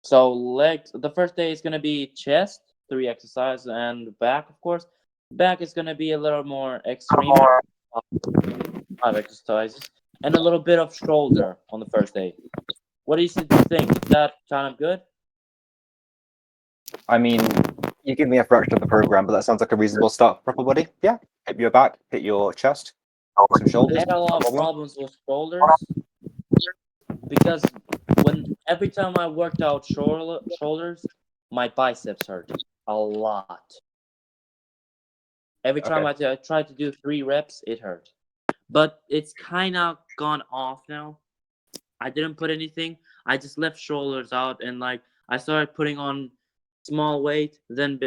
So legs, the first day is going to be chest, 3 exercises, and back, of course. Back is going to be a little more extreme, 5 exercises, and a little bit of shoulder on the first day. What do you think? Is that kind of good? I mean, you give me a fraction of the program, but that sounds like a reasonable start for proper body. Yeah, hit your back, hit your chest, some shoulders. I had a lot of problems with shoulders because every time I worked out shoulders, my biceps hurt a lot. Every time I tried to do 3 reps, it hurt. but it's kind of gone off now. I didn't put anything. I just left shoulders out, and like I started putting on small weight, then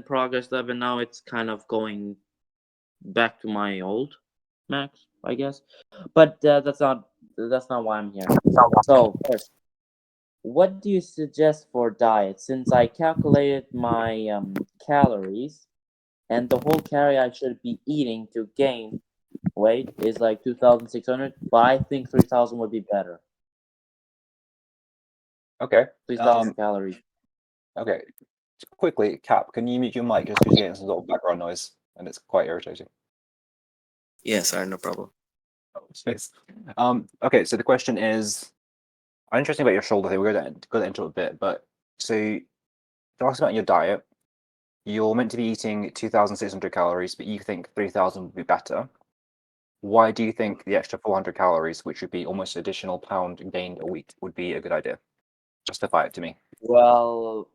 progress level. And now it's kind of going back to my old max, I guess. But that's not why I'm here. So first, what do you suggest for diet? Since I calculated my calories, and the whole calorie I should be eating to gain weight is like 2,600, but I think 3,000 would be better. Okay. 3,000 calories. Okay. Quickly, Cap, can you mute your mic just because you're getting some sort of background noise and it's quite irritating? Yes, sir, no problem. Oh, space. Okay, so the question is, I'm interested about your shoulder thing. We're going to go into it a bit, but so talk about your diet. You're meant to be eating 2,600 calories, but you think 3,000 would be better. Why do you think the extra 400 calories, which would be almost an additional pound gained a week, would be a good idea? Justify it to me. Well,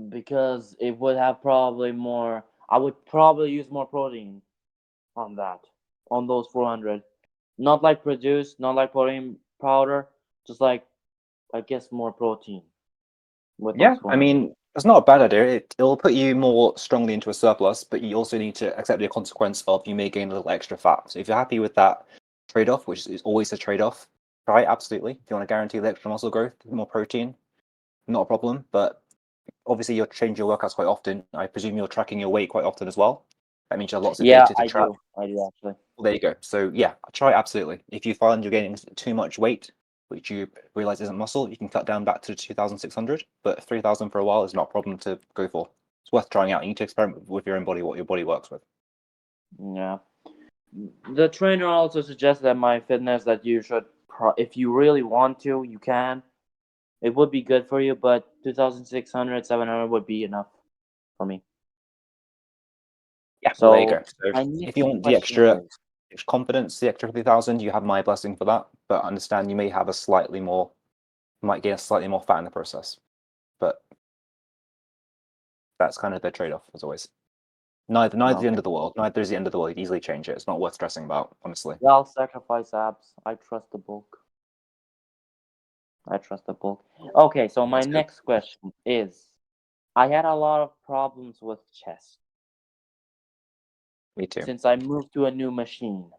because it would have probably more. I would probably use more protein on those 400. Not like produce, not like protein powder, just like, I guess, more protein. Yeah, I mean, it's not a bad idea. It'll put you more strongly into a surplus, but you also need to accept the consequence of you may gain a little extra fat. So if you're happy with that trade-off, which is always a trade-off, try it, absolutely. If you want to guarantee the extra muscle growth, more protein, not a problem. But obviously you're changing your workouts quite often. I presume you're tracking your weight quite often as well. That means you have lots of data to track. I do actually. Well, there you go. So yeah, try it, absolutely. If you find you're gaining too much weight, which you realize isn't muscle, you can cut down back to 2,600, but 3,000 for a while is not a problem to go for. It's worth trying out. You need to experiment with your own body, what your body works with. Yeah. The trainer also suggested that my fitness that you should, if you really want to, you can. It would be good for you, but 2,600, 700 would be enough for me. Yeah, so well, there you go. So my if you want the extra confidence, the extra 3,000, you have my blessing for that. But understand you may have a slightly more, might gain a slightly more fat in the process. But that's kind of the trade-off, as always. Neither the end of the world. Neither is the end of the world. You easily change it. It's not worth stressing about, honestly. Yeah, I'll sacrifice abs. I trust the bulk. Okay, so my next question is, I had a lot of problems with chest. Me too. Since I moved to a new machine.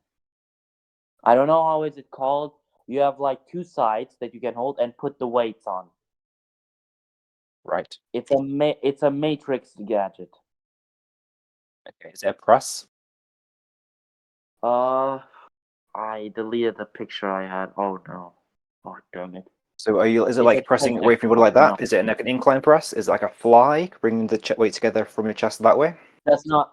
I don't know how is it called. You have like two sides that you can hold and put the weights on. Right. It's a matrix gadget. Okay, is it a press? I deleted the picture I had. Oh no. Oh damn it. So is it like pressing away from your body like that? No. Is it like an incline press? Is it like a fly, bringing the weight together from your chest that way? That's not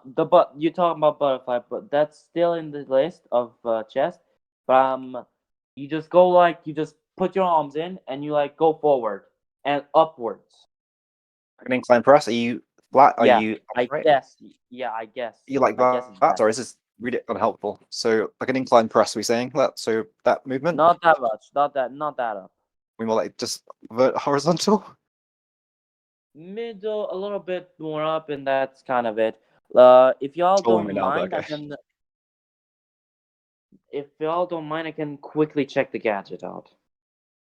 you're talking about butterfly, but that's still in the list of chest. But you just put your arms in and you like go forward and upwards. An incline press? Are you flat? Are you upright? I guess. Yeah, I guess. You like that? Sorry, this is really unhelpful. So like an incline press, we're saying that? So that movement? Not that much. Not that up. We more like just horizontal? Middle, a little bit more up, and that's kind of it. If y'all don't mind, I can quickly check the gadget out.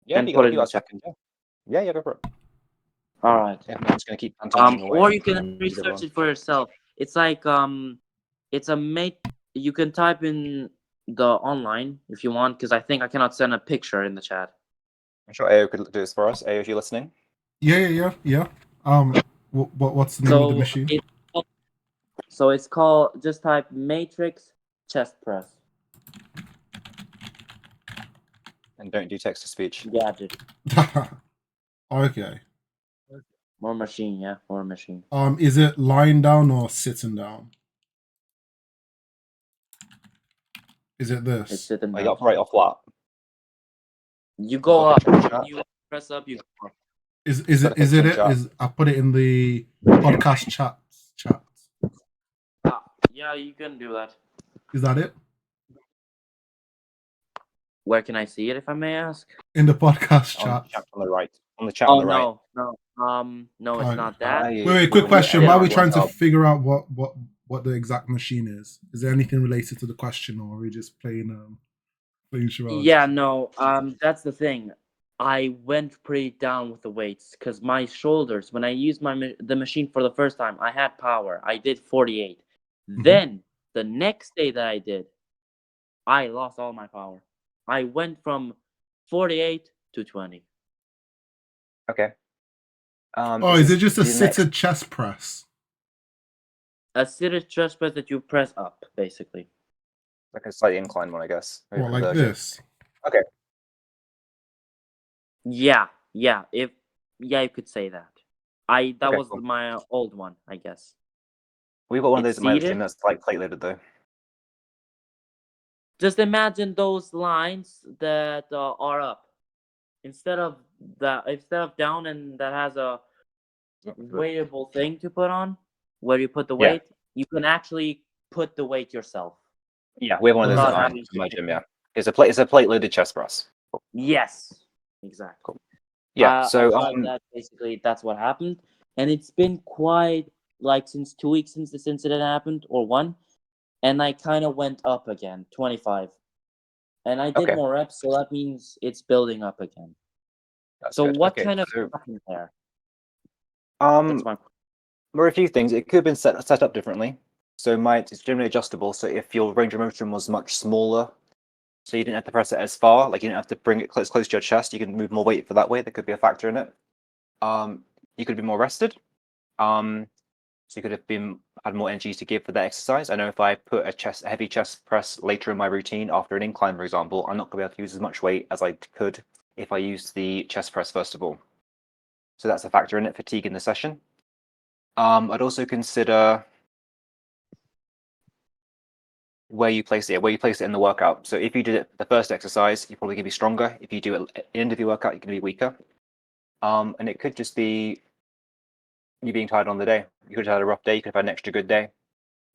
Yeah, and put it in a the second. Yeah, go for it. All right. Yeah, I'm just gonna keep away. Or you can research it for yourself. It's like it's a you can type in the online if you want, because I think I cannot send a picture in the chat. I'm sure AO could do this for us. AO, if you're listening. Yeah. What's the name of the machine? So it's called, just type matrix chest press. And don't do text to speech. Gadget. Okay. More machine, yeah, more machine. Is it lying down or sitting down? Is it this? It's sitting down. You upright or flat? You go up. You press up. You go up. Is it? I put it in the podcast chat. Yeah, you can do that. Is that it? Where can I see it, if I may ask? In the podcast chat. On the right. On the chat on the right. No, it's not that. Wait, quick question. Why are we trying to figure out what what the exact machine is? Is there anything related to the question, or are we just playing charades? Yeah, no, that's the thing. I went pretty down with the weights because my shoulders, when I used the machine for the first time, I had power. I did 48. Then the next day that I did, I lost all my power. I went from 48 to 20. Okay. Is it just a seated chest press? A seated chest press that you press up, basically. Like a slightly inclined one, I guess. Maybe What, like conversion. this? Okay. Yeah, you could say that. That was my old one, I guess. We've got one of It's those at my seated. gym that's like plate loaded though. Just imagine those lines that are up instead of down, and that has a weightable thing to put on where you put the weight. You can actually put the weight yourself. Yeah, we have one of those at my gym. Yeah, it's a plate loaded chest press. Yes, exactly. Cool. Yeah, so I tried that, basically that's what happened, and it's been quite like since 2 weeks since this incident happened, or one, and I kind of went up again, 25, and I did more reps, so that means it's building up again. That's so good. what kind of happened there? There are a few things. It could have been set up differently. So it's generally adjustable. So if your range of motion was much smaller, so you didn't have to press it as far, like you didn't have to bring it close to your chest, you can move more weight for that way. There could be a factor in it. You could be more rested. So you could have had more energy to give for that exercise. I know if I put a heavy chest press later in my routine after an incline, for example, I'm not going to be able to use as much weight as I could if I used the chest press first of all. So that's a factor in it, fatigue in the session. I'd also consider where you place it in the workout. So if you did it the first exercise, you're probably going to be stronger. If you do it at the end of your workout, you're going to be weaker. And it could just be you being tired on the day. You could have had a rough day, you could have had an extra good day.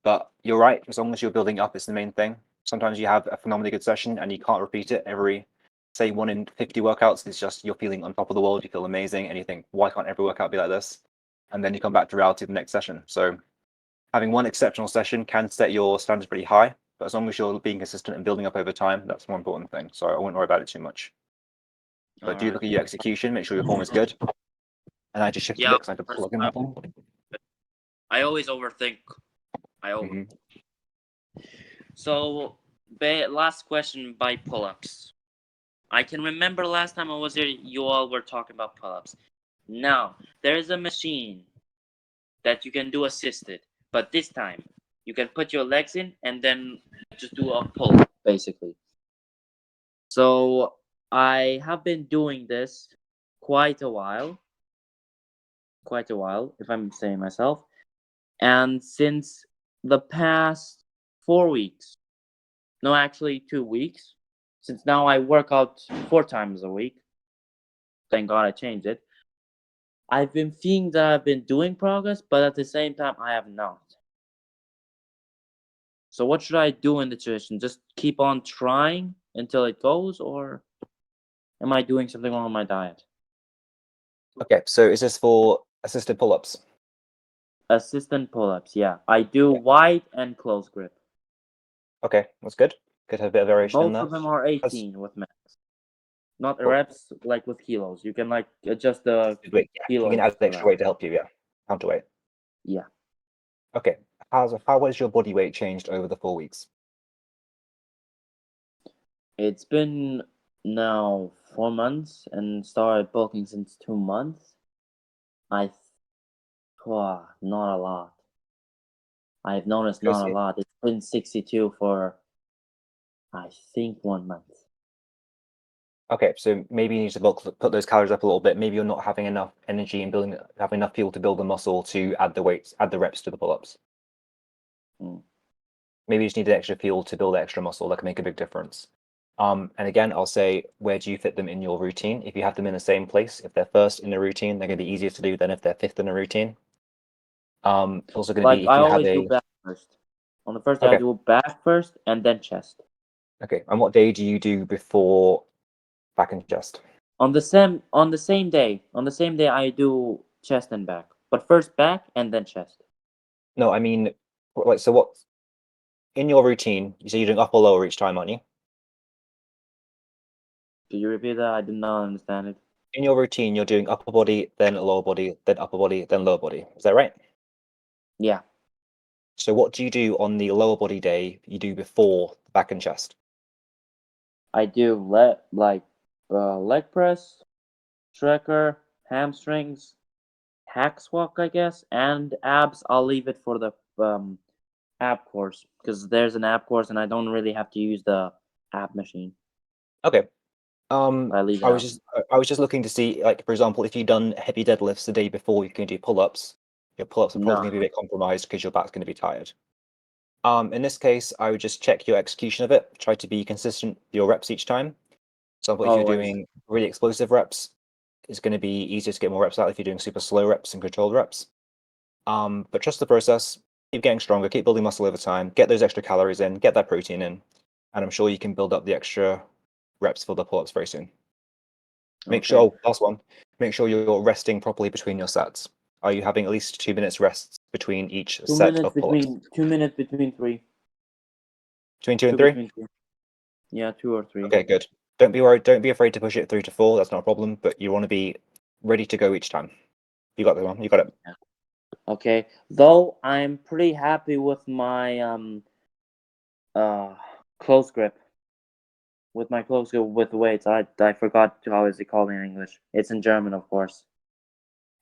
But you're right, as long as you're building up, it's the main thing. Sometimes you have a phenomenally good session and you can't repeat it every, say, 1 in 50 workouts. It's just you're feeling on top of the world, you feel amazing, and you think, why can't every workout be like this? And then you come back to reality the next session. So having one exceptional session can set your standards pretty high, but as long as you're being consistent and building up over time, that's the more important thing. So I wouldn't worry about it too much. But do look at your execution, make sure your form is good. And I just shifted it because I had to plug in that one. I always overthink. So, last question by pull-ups. I can remember last time I was here, you all were talking about pull-ups. Now, there is a machine that you can do assisted, but this time you can put your legs in and then just do a pull, basically. So I have been doing this quite a while, if I'm saying myself. And since the past 4 weeks, no, actually 2 weeks, since now I work out 4 times a week, thank God I changed it, I've been feeling that I've been doing progress, but at the same time, I have not. So what should I do in the situation? Just keep on trying until it goes, or am I doing something wrong with my diet? Okay, so is this for assisted pull-ups? Assistant pull-ups, yeah. I do wide and close grip. Okay, that's good. Could have a bit of variation in Both there. of them are 18 with max. Not reps like with kilos. You can like adjust the kilos. You can add for extra that. weight to help you, yeah. Counterweight. Yeah. Okay. How has your body weight changed over the 4 weeks? It's been now 4 months and started bulking since 2 months. Not a lot. I've noticed not a lot. It's been 62 for, I think, 1 month. Okay, so maybe you need to put those calories up a little bit. Maybe you're not having enough energy and having enough fuel to build the muscle to add the reps to the pull-ups. Maybe you just need the extra fuel to build the extra muscle. That can make a big difference. And again, I'll say, where do you fit them in your routine? If you have them in the same place, if they're first in the routine, they're going to be easier to do than if they're fifth in the routine. It's also going to be if I you always have do back first. On the first day, I do back first and then chest. Okay, and what day do you do before back and chest? On the same day, I do chest and back, but first back and then chest. No, I mean Wait, so what in your routine? You say you're doing up or lower each time, aren't you? Could you repeat that? I did not understand it. In your routine, you're doing upper body, then lower body, then upper body, then lower body. Is that right? Yeah. So what do you do on the lower body day you do before the back and chest? I do leg press, tracker, hamstrings, hack squat, I guess, and abs. I'll leave it for the ab course because there's an ab course and I don't really have to use the ab machine. Okay. I leave it I was out. just looking to see, like, for example, if you've done heavy deadlifts the day before, you can do pull-ups. Your pull-ups are probably going to be a bit compromised because your back's going to be tired. In this case, I would just check your execution of it. Try to be consistent with your reps each time. For example, if you're doing really explosive reps, it's going to be easier to get more reps out if you're doing super slow reps and controlled reps. But trust the process. Keep getting stronger. Keep building muscle over time. Get those extra calories in. Get that protein in, and I'm sure you can build up the extra reps for the pull-ups very soon. Make sure. Oh, last one. Make sure you're resting properly between your sets. Are you having at least 2 minutes rest between each set of pull-ups? 2 minutes between 3. Between 2 and 3? Yeah, 2 or 3. Okay, good. Don't be worried. Don't be afraid to push it 3 to 4. That's not a problem. But you want to be ready to go each time. You got this one. You got it. Yeah. Okay. Though I'm pretty happy with my close grip. With my close grip with the weights, I forgot how is it called in English. It's in German, of course.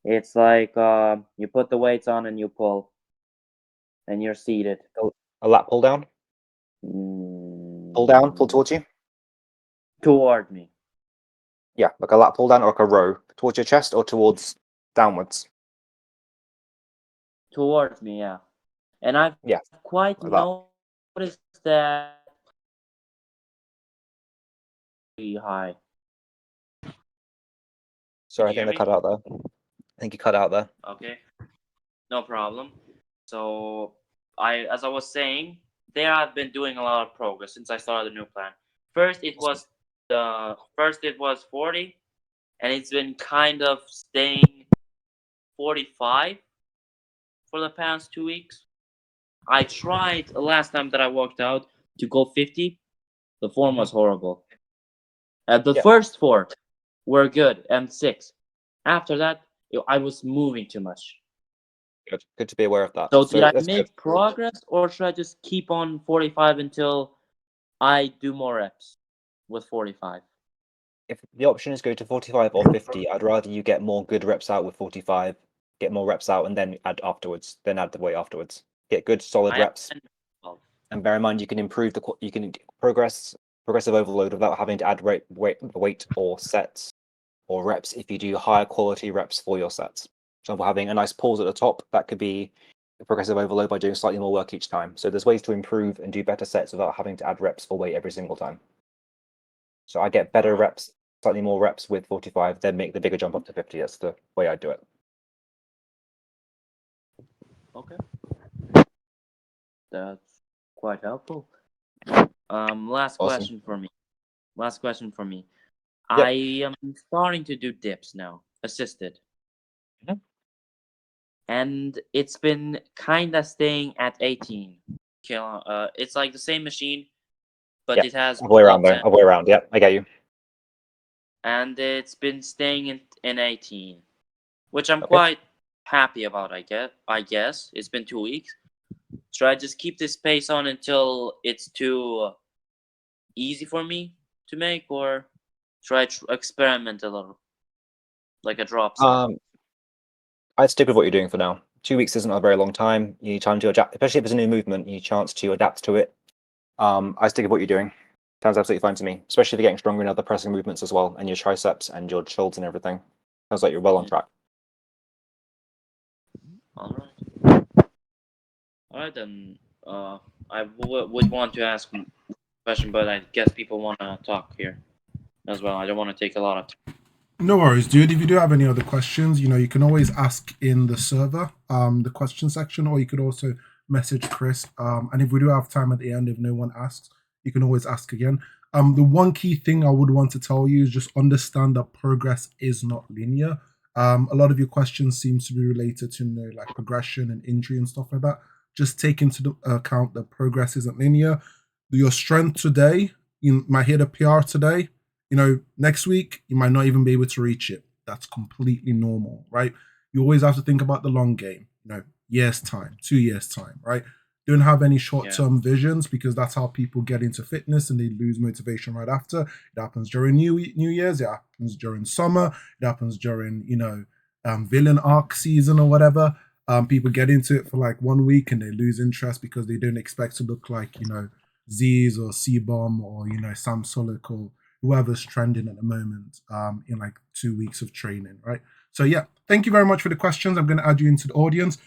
It's like you put the weights on and you pull, and you're seated. A lat pull down. Pull down. Pull towards you. Toward me. Yeah, like a lat pull down or like a row towards your chest or towards downwards. Towards me, yeah. And I've quite noticed that high. Sorry, I think I cut out there. I think you cut out there. Okay, no problem. So as I was saying, there I've been doing a lot of progress since I started the new plan. First it was 40, and it's been kind of staying 45 for the past 2 weeks. I tried the last time that I worked out to go 50. The form was horrible. The first 4 were good, and 6. After that, I was moving too much. Good to be aware of that. So did I make progress, or should I just keep on 45 until I do more reps with 45? If the option is go to 45 or 50, I'd rather you get more good reps out with 45, get more reps out, and then add afterwards. Then add the weight afterwards. Get good solid reps. And bear in mind, you can improve you can progressive overload without having to add weight or sets or reps if you do higher quality reps for your sets. For example, having a nice pause at the top, that could be a progressive overload by doing slightly more work each time. So there's ways to improve and do better sets without having to add reps for weight every single time. So I get better reps, slightly more reps with 45, then make the bigger jump up to 50. That's the way I do it. Okay. That's quite helpful. Last question for me. Yep. I am starting to do dips now, assisted. And it's been kind of staying at 18 kilo. It's like the same machine, but it has all the way around there. All the way around. Yeah, I get you. And it's been staying in 18, which I'm quite happy about. I guess it's been 2 weeks. Should I just keep this pace on until it's too easy for me to make, or should I experiment a little, like a drop set? I'd stick with what you're doing for now. 2 weeks isn't a very long time. You need time to adapt, especially if it's a new movement. You need a chance to adapt to it. I stick with what you're doing. Sounds absolutely fine to me, especially if you're getting stronger in other pressing movements as well, and your triceps and your shoulders and everything. Sounds like you're well on track. All right, then. I would want to ask a question, but I guess people want to talk here as well. I don't want to take a lot of time. No worries, dude. If you do have any other questions, you can always ask in the server, the question section, or you could also message Chris. And if we do have time at the end, if no one asks, you can always ask again. The one key thing I would want to tell you is just understand that progress is not linear. A lot of your questions seem to be related to like progression and injury and stuff like that. just take into account that progress isn't linear. Your strength today, you might hit a PR today. Next week you might not even be able to reach it. That's completely normal, right? You always have to think about the long game. Years time, 2 years time, right? Don't have any short-term visions, because that's how people get into fitness and they lose motivation right after. It happens during New Year's, it happens during summer, it happens during villain arc season or whatever. People get into it for like 1 week and they lose interest because they don't expect to look like Z's or C-Bomb or Sam Sulek or whoever's trending at the moment in like 2 weeks of training, right? So yeah, thank you very much for the questions. I'm going to add you into the audience.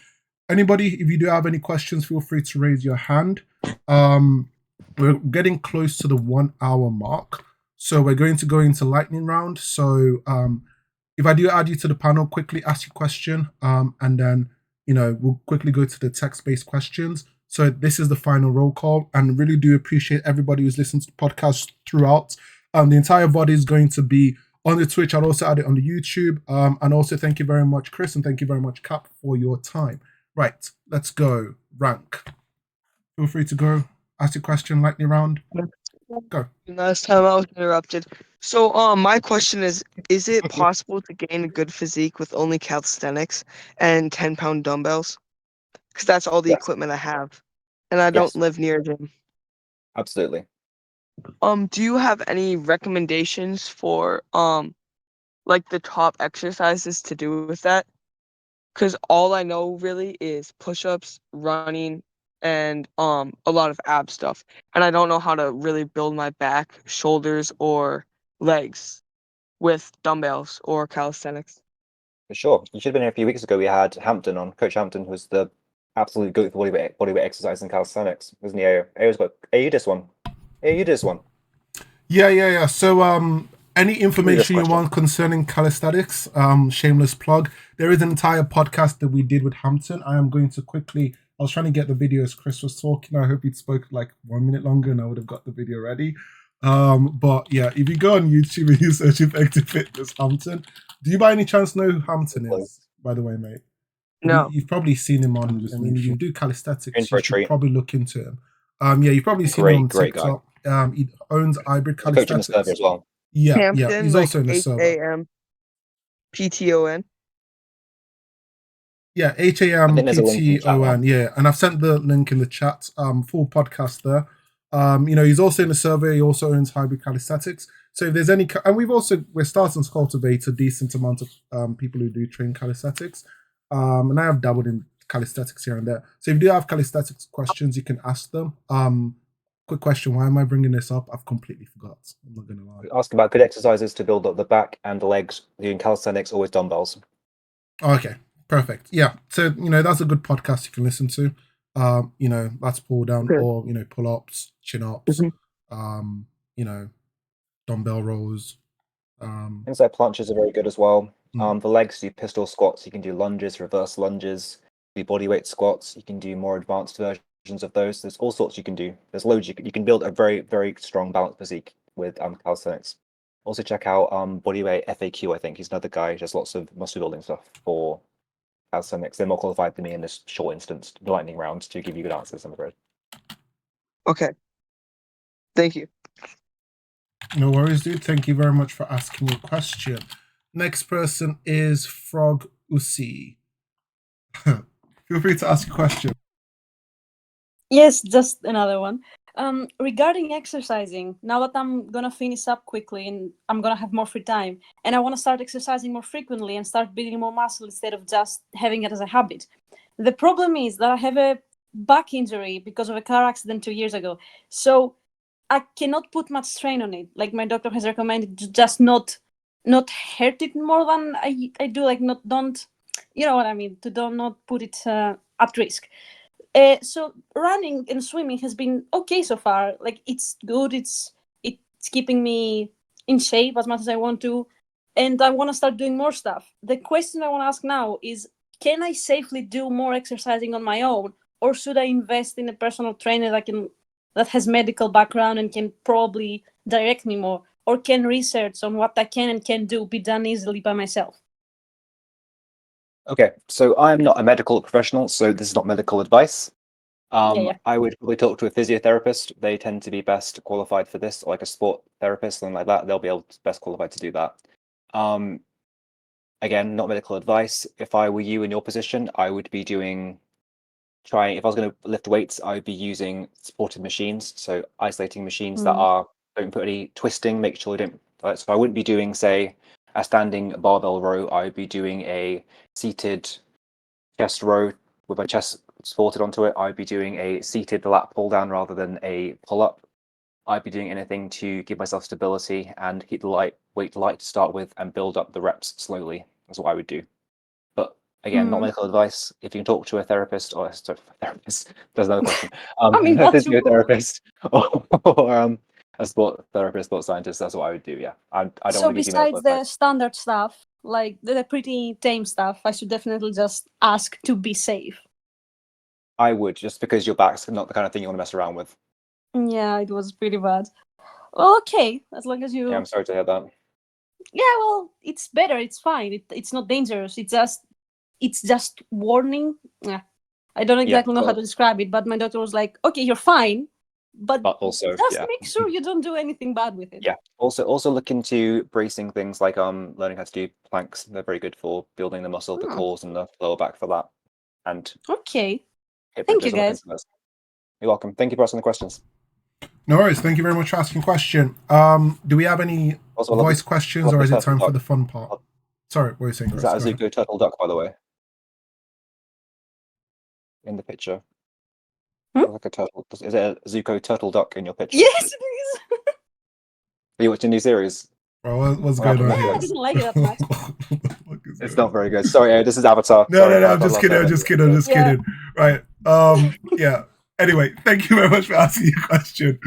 Anybody, if you do have any questions, feel free to raise your hand. We're getting close to the 1 hour mark, so we're going to go into lightning round. So if I do add you to the panel, quickly ask your question, and then we'll quickly go to the text-based questions. So this is the final roll call, and really do appreciate everybody who's listened to the podcast throughout. The entire VOD is going to be on the Twitch. I'll also add it on the YouTube. And also thank you very much, Chris, and thank you very much, Cap, for your time. Right, let's go. Rank. Feel free to go. Ask your question, lightning round. Go. Last time I was interrupted. So my question is it possible to gain a good physique with only calisthenics and 10-pound dumbbells? Because that's all the equipment I have. And I don't live near a gym. Absolutely. Do you have any recommendations for like the top exercises to do with that? Because all I know really is push-ups, running, and a lot of ab stuff. And I don't know how to really build my back, shoulders, or legs with dumbbells or calisthenics. For sure. You should have been here a few weeks ago. We had Hampton on. Coach Hampton was the absolute goat for bodyweight exercise and calisthenics, wasn't he? AO's got you this one. You this one. Yeah. So any information you want concerning calisthenics, shameless plug. There is an entire podcast that we did with Hampton. I am going to quickly, I was trying to get the video as Chris was talking. I hope he'd spoke like 1 minute longer and I would have got the video ready. But yeah, if you go on YouTube and you search Effective Fitness Hampton, do you by any chance know who Hampton is, by the way, mate? No. You've probably seen him on, you do calisthenics, you should probably look into him. Yeah, you've probably seen him on TikTok. He owns Hybrid Calisthenics. Coach in the server as well. Yeah, Hampton, he's also in the server. HAMPTON. Yeah, HAMPTON. Yeah, and I've sent the link in the chat. Full podcast there. He's also in the server. He also owns Hybrid Calisthenics. So if there's any, and we're starting to cultivate a decent amount of people who do train calisthenics. And I have dabbled in calisthenics here and there. So if you do have calisthenics questions, you can ask them. Quick question, why am I bringing this up? I've completely forgot. I'm not going to lie. Ask about good exercises to build up the back and the legs. Doing calisthenics, always dumbbells. Okay, perfect. Yeah, so, that's a good podcast you can listen to. That's pull down or, pull-ups, chin-ups, dumbbell rows. Things like planches are very good as well. The legs, do pistol squats. You can do lunges, reverse lunges, do bodyweight squats. You can do more advanced versions of those. There's all sorts you can do. There's loads you can build a very, very strong balanced physique with calisthenics. Also check out Bodyweight FAQ. I think he's another guy who does lots of muscle building stuff for calisthenics. They're more qualified than me in this short instance, the lightning round, to give you good answers, I'm afraid. Okay. Thank you. No worries, dude. Thank you very much for asking your question. Next person is Frog Usi. Feel free to ask a question. Yes, just another one. Regarding exercising, now that I'm gonna finish up quickly and I'm gonna have more free time, and I want to start exercising more frequently and start building more muscle instead of just having it as a habit. The problem is that I have a back injury because of a car accident 2 years ago, so I cannot put much strain on it. Like my doctor has recommended to just not hurt it more than I do. Like don't you know what I mean? To not put it at risk. So running and swimming has been okay so far. Like it's good. It's keeping me in shape as much as I want to, and I want to start doing more stuff. The question I want to ask now is: can I safely do more exercising on my own, or should I invest in a personal trainer that has medical background and can probably direct me more, or can research on what I can and can't do be done easily by myself? Okay, so I'm not a medical professional, so this is not medical advice. I would probably talk to a physiotherapist. They tend to be best qualified for this, or like a sport therapist, something like that. They'll be able to best qualified to do that. Again, not medical advice. If I were you in your position, I would be if I was going to lift weights, I would be using supported machines. So isolating machines that don't put any twisting, make sure they don't. So I wouldn't be doing, say, a standing barbell row. I would be doing a seated chest row with my chest supported onto it. I'd be doing a seated lat pull down rather than a pull up. I'd be doing anything to give myself stability and keep the weight light to start with and build up the reps slowly. That's what I would do. But again, not medical advice. If you can talk to a therapist or therapist, there's another question. I mean, A that's physiotherapist or a sport therapist, sport scientist. That's what I would do. Yeah, I don't so want to give you medical besides the advice. standard stuff, like the pretty tame stuff, I should definitely just ask to be safe. I would, just because your back's not the kind of thing you want to mess around with. Yeah, it was pretty bad. Well, okay, as long as you. Yeah, I'm sorry to hear that. Yeah, well, it's better. It's fine. It's not dangerous. It's just warning. Yeah, I don't exactly know how to describe it, but my doctor was like, "Okay, you're fine, but also just make sure you don't do anything bad with it." Yeah. Also look into bracing things like learning how to do planks. They're very good for building the muscle, the cores, and the lower back for that. And okay, hip thank you, bridges, guys. You're welcome. Thank you for asking the questions. No worries. Thank you very much for asking the question. Do we have any voice questions, or is it time for the fun part? Sorry, what were you saying, Chris? Is that a Zuko turtle duck, by the way? In the picture. Like a turtle. Is it a Zuko turtle duck in your picture? Yes, it is. Are you watching a new series? Bro, what's going on here? I didn't like it that much. It's not very good. Sorry, this is Avatar. No, I'm just kidding. Right. Yeah. Anyway, thank you very much for asking your question.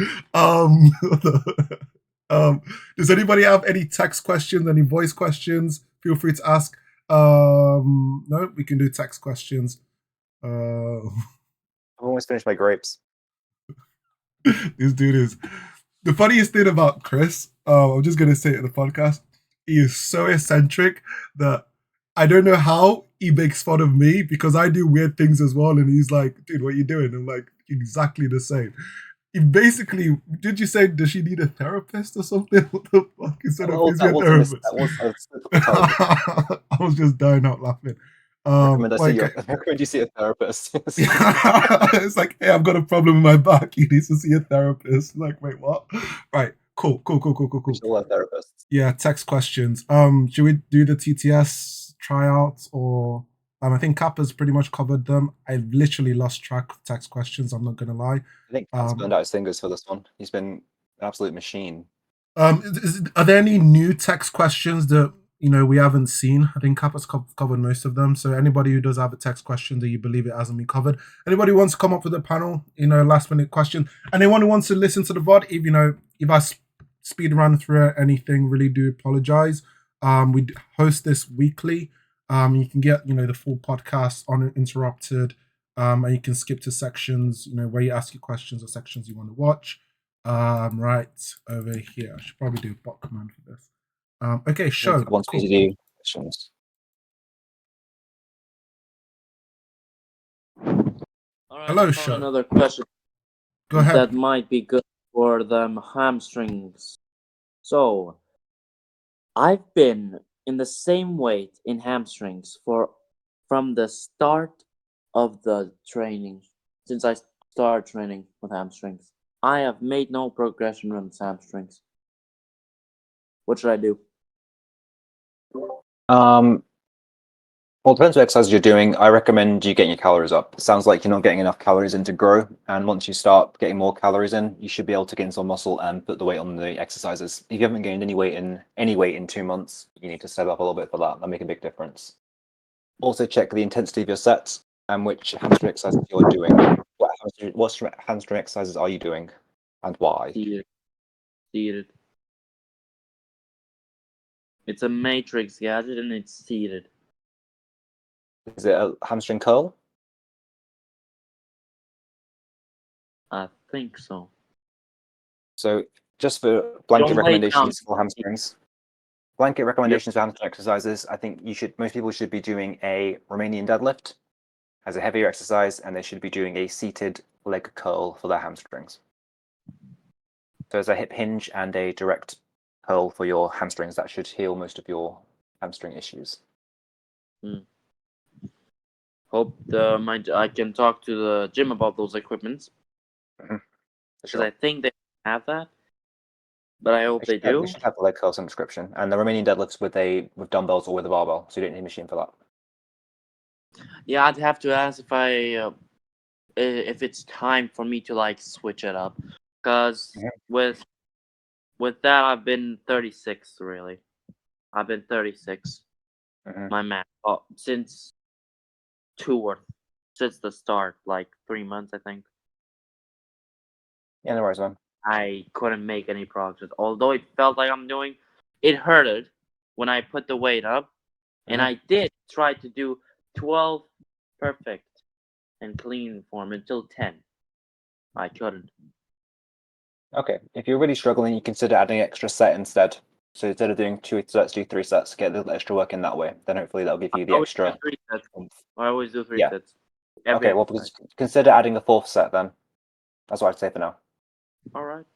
Does anybody have any text questions, any voice questions? Feel free to ask. No, we can do text questions. I've almost finished my grapes. This dude is the funniest thing about Chris. I'm just gonna say it in the podcast. He is so eccentric that I don't know how he makes fun of me because I do weird things as well, and he's like, "Dude, what are you doing?" I'm like, exactly the same. He basically, did you say, does she need a therapist or something? What the fuck is that? I was just dying out laughing. I recommend you see a therapist. It's like, hey, I've got a problem with my back. You need to see a therapist. Like, wait, what? Right, cool. Therapists. Yeah, text questions. Should we do the TTS tryouts or? I think Kappa's pretty much covered them. I've literally lost track of text questions. I'm not gonna lie. I think Kappa's burned out his fingers for this one. He's been an absolute machine. Are there any new text questions that we haven't seen? I think Kappa's covered most of them. So anybody who does have a text question that you believe it hasn't been covered, anybody who wants to come up with a panel, last minute question, anyone who wants to listen to the VOD, if I speed run through anything, really do apologize. We host this weekly. You can get the full podcast uninterrupted, and you can skip to sections where you ask your questions or sections you want to watch. Right over here. I should probably do a bot command for this. Okay, show. Wants me to do questions. All right, hello, show. Another question. Go ahead. That might be good for them hamstrings. So, I've been in the same weight in hamstrings from the start of the training. Since I started training with hamstrings, I have made no progression on the hamstrings. What should I do? Well, it depends what exercises you're doing. I recommend you getting your calories up. It sounds like you're not getting enough calories in to grow, and once you start getting more calories in, you should be able to gain some muscle and put the weight on the exercises. If you haven't gained any weight in 2 months, you need to step up a little bit for that. That'll make a big difference. Also, check the intensity of your sets and which hamstring exercises you're doing. What hamstring exercises are you doing, and why? Seated. It's a matrix gadget and it's seated. Is it a hamstring curl? I think so. So, just for blanket recommendations for hamstrings. Blanket recommendations for hamstring exercises. I think most people should be doing a Romanian deadlift as a heavier exercise, and they should be doing a seated leg curl for their hamstrings. So there's a hip hinge and a direct curl for your hamstrings that should heal most of your hamstring issues. Hope I can talk to the gym about those equipments. Because Sure. I think they have that, but I hope they do. We should have the leg curl subscription and the Romanian deadlifts with dumbbells or with a barbell, so you don't need a machine for that. Yeah, I'd have to ask if it's time for me to like switch it up, because with that I've been 36 really. I've been 36. My math since since the start, like 3 months I think. Yeah, no worries, man. I couldn't make any progress. Although it felt like I'm doing, it hurted when I put the weight up, and I did try to do 12 perfect and clean form until 10. I couldn't. Okay, if you're really struggling, you consider adding an extra set instead. So instead of doing 2 sets, do 3 sets. Get a little extra work in that way. Then hopefully that'll give you the extra. I always do 3 Yeah. sets. Okay, well, consider adding a 4th set then. That's what I'd say for now. All right.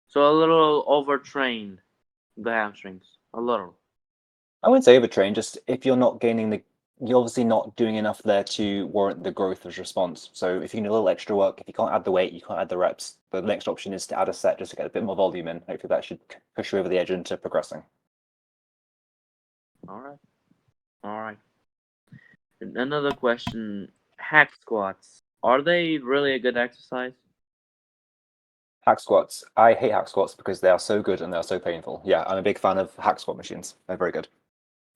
So a little overtrained the hamstrings. A little. I wouldn't say overtrain. Just if you're not gaining you're obviously not doing enough there to warrant the growth as response. So if you need a little extra work, if you can't add the weight, you can't add the reps. The next option is to add a set just to get a bit more volume in. Hopefully that should push you over the edge into progressing. All right. Another question: hack squats. Are they really a good exercise? Hack squats. I hate hack squats because they are so good and they are so painful. Yeah, I'm a big fan of hack squat machines. They're very good.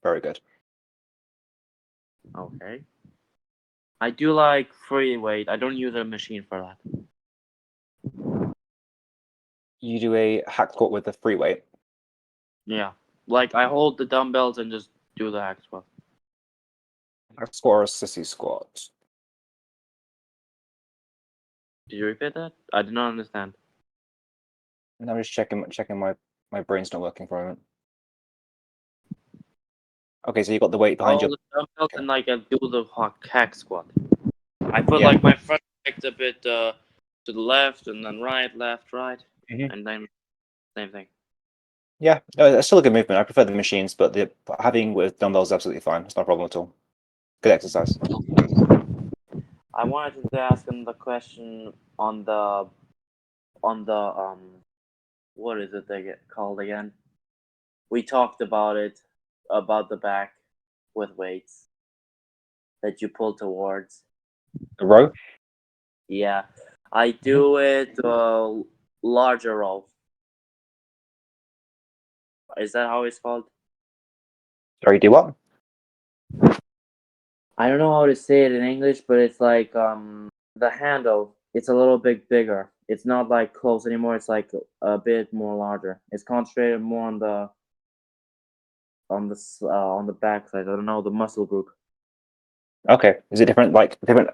Very good. Okay. I do like free weight. I don't use a machine for that. You do a hack squat with a free weight. Yeah. Like I hold the dumbbells and just do the hack squat. Hack squat or a sissy squat? Did you repeat that? I did not understand. And I'm just checking my brain's not working for a moment. Okay, so you got the weight behind Hold you. the dumbbells and like I do the hack squat. I put like my front leg a bit to the left and then right, left, right, and then same thing. Yeah, no, that's still a good movement. I prefer the machines, but having with dumbbells is absolutely fine. It's not a problem at all. Good exercise. I wanted to ask him the question on the what is it they get called again? We talked about it, about the back with weights that you pull towards. The row? Yeah, I do it larger row. Is that how it's called? Sorry, do what? I don't know how to say it in English, but it's like the handle. It's a little bit bigger. It's not like close anymore. It's like a bit more larger. It's concentrated more on the back side. I don't know the muscle group. Okay. Is it different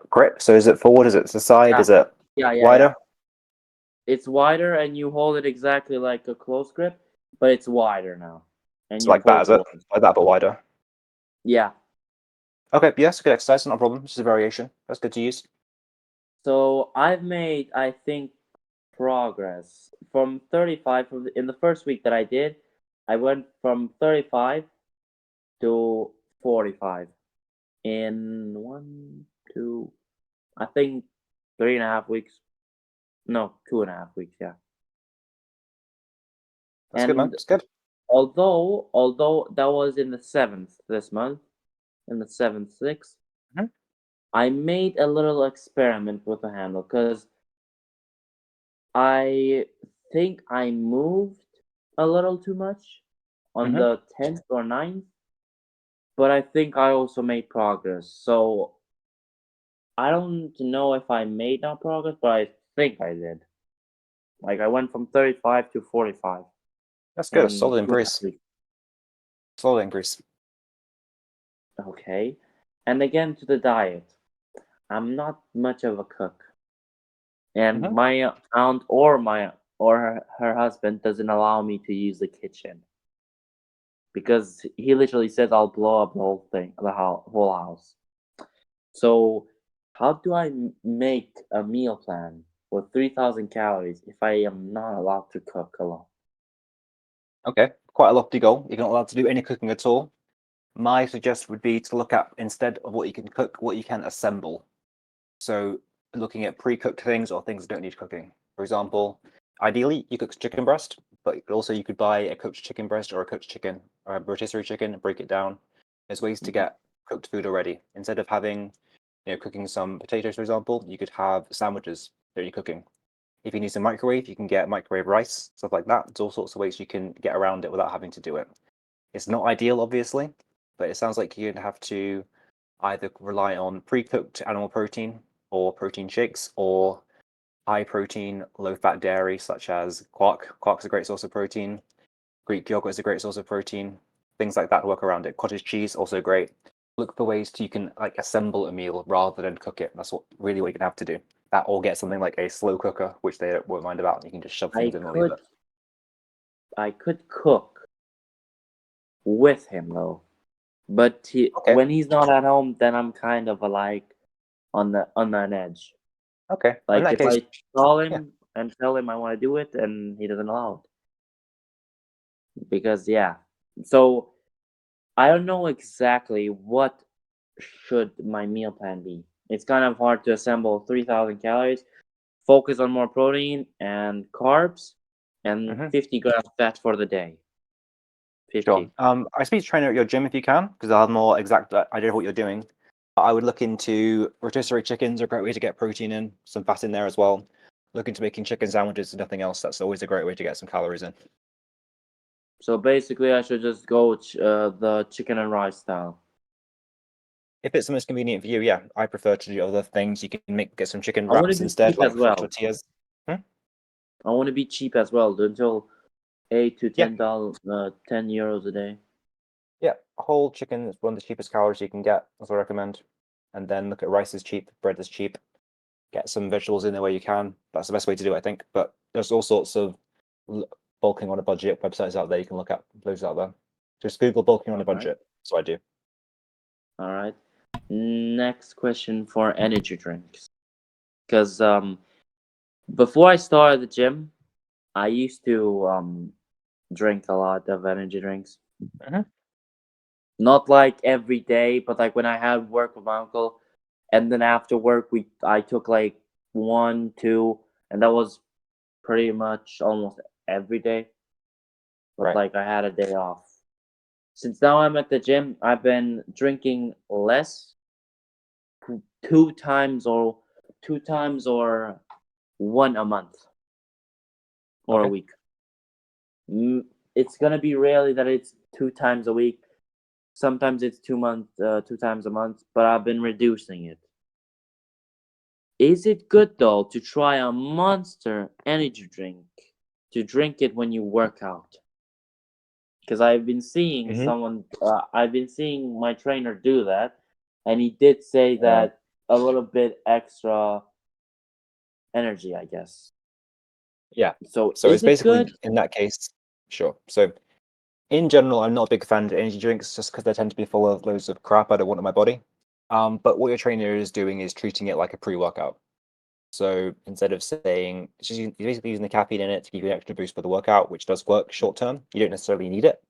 grip? So is it forward? Is it to the side? Yeah. Is it wider? It's wider, and you hold it exactly like a close grip, but it's wider now. And It's you like that, is it? pull Like that, but wider. Yeah. Okay, yes, good exercise, not a problem. Just a variation. That's good to use. So I've made, I think, progress from 35. In the first week that I did, I went from 35 to 45 in 3.5 weeks. No, 2.5 weeks. Yeah. That's good, man. That's good. Although that was in the 7th this month, in the 7th, 6th, I made a little experiment with the handle because I think I moved a little too much on the 10th or 9th, but I think I also made progress. So I don't know if I made no progress, but I think I did. Like I went from 35 to 45. That's good. A in solid increase. 2.5 weeks. Solid increase. Okay. And again to the diet. I'm not much of a cook. And my aunt or her husband doesn't allow me to use the kitchen. Because he literally says I'll blow up the whole thing, whole house. So how do I make a meal plan with 3,000 calories if I am not allowed to cook alone? Okay, quite a lofty goal. You're not allowed to do any cooking at all. My suggestion would be to look at, instead of what you can cook, what you can assemble. So looking at pre-cooked things or things that don't need cooking. For example, ideally you cook chicken breast, but also you could buy a cooked chicken breast or a cooked chicken or a rotisserie chicken and break it down. There's ways to get cooked food already. Instead of having, cooking some potatoes, for example, you could have sandwiches that you're cooking. If you need some microwave, you can get microwave rice, stuff like that. There's all sorts of ways you can get around it without having to do it. It's not ideal, obviously, but it sounds like you're going to have to either rely on pre-cooked animal protein or protein shakes, or high protein, low fat dairy such as quark. Quark's a great source of protein. Greek yogurt is a great source of protein. Things like that work around it. Cottage cheese also great. Look for ways you can assemble a meal rather than cook it. That's what you're gonna have to do. That, or get something like a slow cooker, which they won't mind about. You can just shove things in and leave it. I could cook with him though, but when he's not at home, then I'm kind of on an edge. Okay. Like if I call him and tell him I want to do it, and he doesn't allow it. Because so I don't know exactly what should my meal plan be. It's kind of hard to assemble 3,000 calories, focus on more protein and carbs, and 50 grams fat for the day. 50. Sure. I speak to trainer at your gym if you can, because I'll have more exact idea of what you're doing. I would look into rotisserie chickens, a great way to get protein in, some fat in there as well. Look into making chicken sandwiches and nothing else. That's always a great way to get some calories in. So basically, I should just go the chicken and rice style. If it's the most convenient for you, yeah. I prefer to do other things. You can get some chicken I wanna wraps be instead, cheap like as well. tortillas. I want to be cheap as well, until $8 to $10, 10 euros a day. Yeah, whole chicken is one of the cheapest calories you can get. That's what I recommend. And then look at rice is cheap, bread is cheap. Get some vegetables in there where you can. That's the best way to do it, I think. But there's all sorts of bulking on a budget websites out there you can look at. Those out there. Just Google bulking on a budget. That's what I do. All right. Next question for energy drinks. Because before I started the gym, I used to drink a lot of energy drinks. Not like every day, but like when I had work with my uncle, and then after work I took like 1, 2, and that was pretty much almost every day. But like I had a day off. Since now I'm at the gym, I've been drinking less, two times or one a month or a week. It's gonna be rarely that it's 2 times a week. Sometimes it's 2 times a month, but I've been reducing it. Is it good though to try a Monster energy drink, to drink it when you work out? Because I've been seeing I've been seeing my trainer do that, and he did say that a little bit extra energy, I guess. Yeah. So it's basically good? In that case, sure. So in general, I'm not a big fan of energy drinks just because they tend to be full of loads of crap I don't want in my body. But what your trainer is doing is treating it like a pre-workout. So instead of saying, you're basically using the caffeine in it to give you an extra boost for the workout, which does work short term. You don't necessarily need it.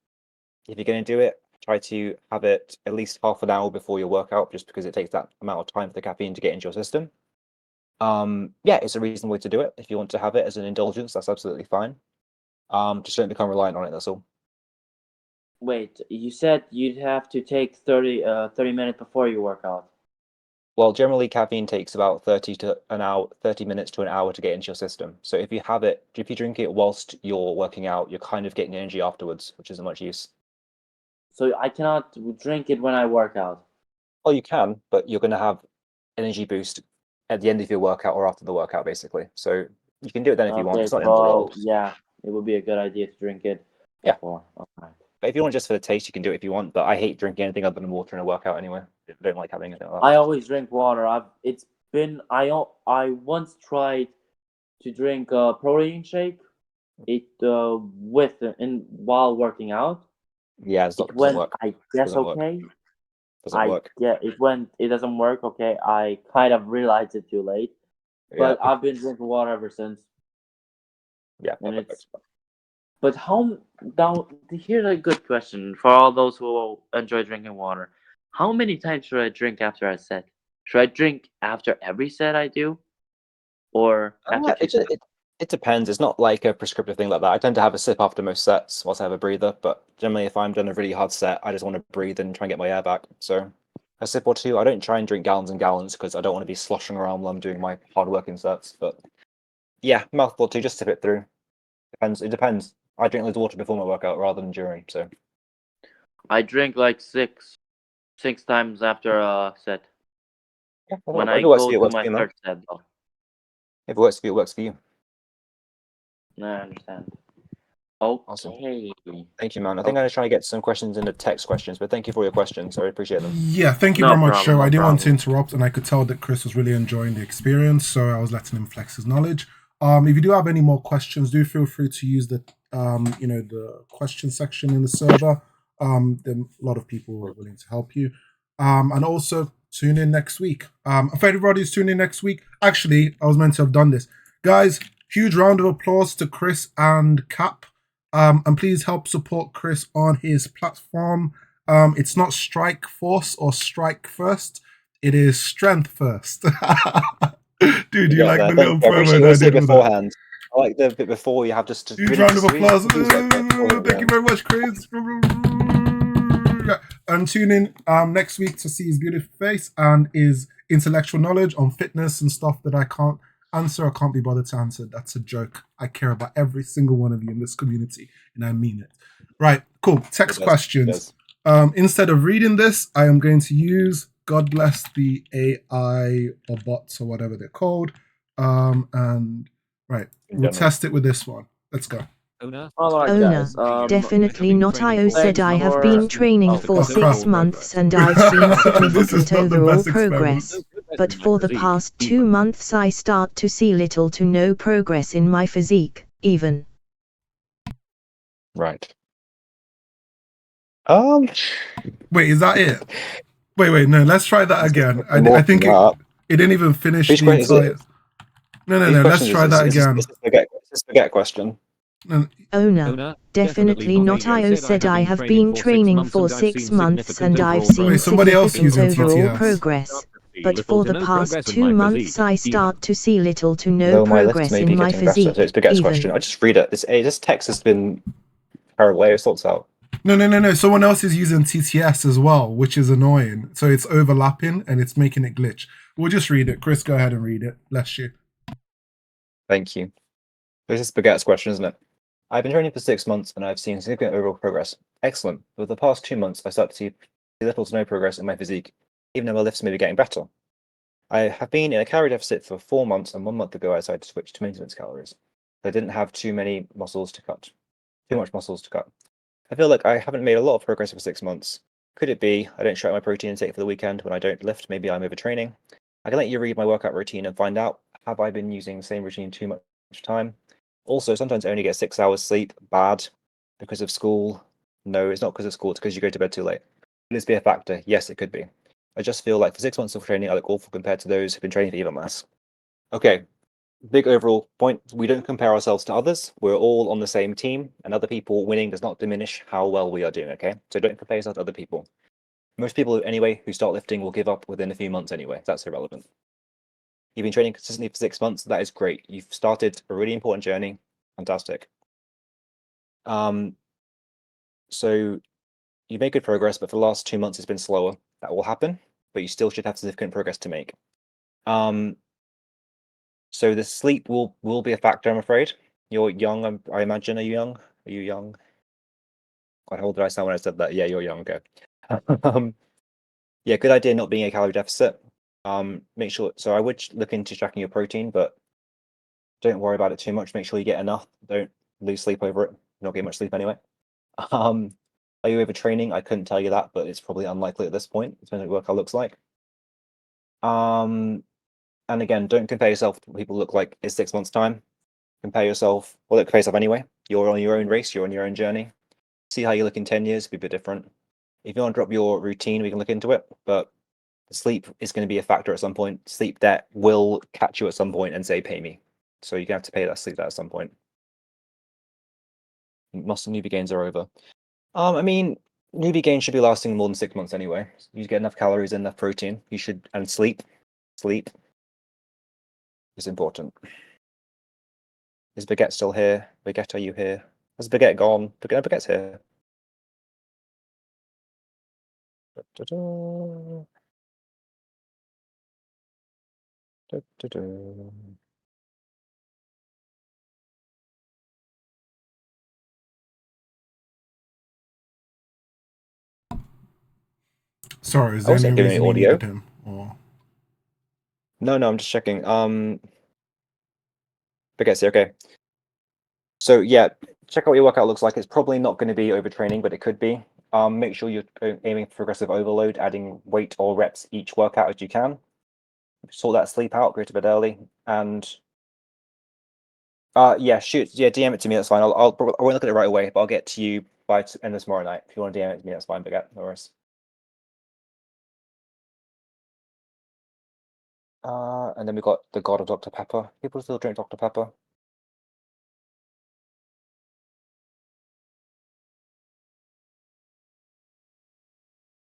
If you're going to do it, try to have it at least half an hour before your workout, just because it takes that amount of time for the caffeine to get into your system. It's a reasonable way to do it. If you want to have it as an indulgence, that's absolutely fine. Just don't become reliant on it, that's all. Wait, you said you'd have to take 30 minutes before you work out. Well, generally caffeine takes about 30 minutes to an hour to get into your system. So if you drink it whilst you're working out, you're kind of getting energy afterwards, which isn't much use. So I cannot drink it when I work out? Well, you can, but you're going to have energy boost at the end of your workout or after the workout, basically. So you can do it then if you want. It's not the end of the world. Yeah, it would be a good idea to drink it before. Okay. But if you want just for the taste, you can do it if you want. But I hate drinking anything other than water in a workout anyway. I don't like having anything like that. I always drink water. I once tried to drink a protein shake. While working out. Yeah, it doesn't work. I guess okay. Doesn't work. Yeah, it doesn't work. Okay, I kind of realized it too late, but I've been drinking water ever since. Yeah, and perfect. it's. But now here's a good question for all those who enjoy drinking water. How many times should I drink after a set? Should I drink after every set I do, or after two sets? It depends. It's not like a prescriptive thing like that. I tend to have a sip after most sets whilst I have a breather, but generally if I'm doing a really hard set, I just want to breathe and try and get my air back. So a sip or two. I don't try and drink gallons and gallons because I don't want to be sloshing around while I'm doing my hard working sets. But yeah, mouthful or two, just sip it through. Depends. It depends. I drink loads of water before my workout rather than during. So I drink like six times after a set. yeah, When if I it works go for you, it to works my for you, man. third set, though. If it works for you, it works for you. No, I understand. Okay. Awesome. Thank you, man. I think I'm going to try and get some questions in the text questions, but thank you for your questions. I appreciate them. Yeah, thank you No very much, problem, Joe. no I didn't want to problem. interrupt, and I could tell that Chris was really enjoying the experience, so I was letting him flex his knowledge. If you do have any more questions, do feel free to use the the question section in the server. Then a lot of people are willing to help you. And also tune in next week. If everybody's tuning in next week, actually, I was meant to have done this, guys. Huge round of applause to Chris and Cap. And please help support Chris on his platform. It's not Strike Force or Strike First. It is Strength First. Dude, you like the little promo that I did with that? beforehand. I like the bit before you have just Huge really round of really applause. confused like that. Thank you very much, Chris. And tune in next week to see his beautiful face and his intellectual knowledge on fitness and stuff that I can't answer. I can't be bothered to answer. That's a joke. I care about every single one of you in this community, and I mean it. Right, cool. Text questions. Instead of reading this, I am going to use God bless the AI or bots or whatever they're called. And right, we'll test it with this one. Let's go. Owner, definitely not. IO said I have been training for 6 months and I've seen significant overall progress. But for the past 2 months I start to see little to no progress in my physique, even. Right. Wait, is that it? Wait, no, let's try that again. I think it didn't even finish the entire... No, let's try that again. It's a spaghetti question. Owner, definitely not. IO said I have been training for 6 months and I've seen significant overall progress. But for the past 2 months I start to see little to no progress in my physique, So it's spaghetti even. question. I just read it. This text has been carried away. It sorts out. No. Someone else is using TTS as well, which is annoying. So it's overlapping and it's making it glitch. We'll just read it. Chris, go ahead and read it. Bless you. Thank you. This is spaghetti's question, isn't it? I've been training for 6 months and I've seen significant overall progress. Excellent. But the past 2 months, I start to see little to no progress in my physique, even though my lifts may be getting better. I have been in a calorie deficit for 4 months, and 1 month ago I decided to switch to maintenance calories. I didn't have too much muscles to cut. I feel like I haven't made a lot of progress for 6 months. Could it be I don't track my protein intake for the weekend when I don't lift? Maybe I'm overtraining. I can let you read my workout routine and find out, have I been using the same routine too much time? Also, sometimes I only get 6 hours sleep. Bad. Because of school? No, it's not because of school. It's because you go to bed too late. Could this be a factor? Yes, it could be. I just feel like for 6 months of training, I look awful compared to those who've been training for even less. Okay, big overall point. We don't compare ourselves to others. We're all on the same team, and other people winning does not diminish how well we are doing, okay? So don't compare yourself to other people. Most people, anyway, who start lifting will give up within a few months anyway. That's irrelevant. You've been training consistently for 6 months. That is great. You've started a really important journey. Fantastic. So you made good progress, but for the last 2 months it's been slower. That will happen, but you still should have significant progress to make. So the sleep will be a factor, I'm afraid. You're young, I imagine. Are you young? Are you young? How old did I sound when I said that? Yeah, you're young. Okay. Yeah, good idea not being a calorie deficit. Make sure. So I would look into tracking your protein, but don't worry about it too much. Make sure you get enough. Don't lose sleep over it. You're not getting much sleep anyway. Are you overtraining? I couldn't tell you that, but it's probably unlikely at this point. Depends on what workout looks like. And again, don't compare yourself to what people look like in 6 months' time. Compare yourself, well, compare yourself anyway. You're on your own race. You're on your own journey. See how you look in 10 years. Be a bit different. If you want to drop your routine, we can look into it. But sleep is going to be a factor at some point. Sleep debt will catch you at some point and say, pay me. So you're going to have to pay that sleep debt at some point. Most of the newbie gains are over. I mean, newbie gains should be lasting more than 6 months anyway. You get enough calories, enough protein. You should, and sleep. Sleep is important. Is Baguette still here? Baguette, are you here? Has Baguette gone? Baguette's here. Da-da-da. Da-da-da. Sorry, is I there wasn't any giving reason any you audio. needed him? Or... No, I'm just checking. Baguette's here, okay. So yeah, check out what your workout looks like. It's probably not going to be overtraining, but it could be. Make sure you're aiming for progressive overload, adding weight or reps each workout as you can. Sort that sleep out, go to bed early, and yeah, DM it to me. That's fine. I won't look at it right away, but I'll get to you by end of tomorrow night. If you want to DM it to me, that's fine. Baguette, no worries. And then we got the God of Dr. Pepper. People still drink Dr. Pepper.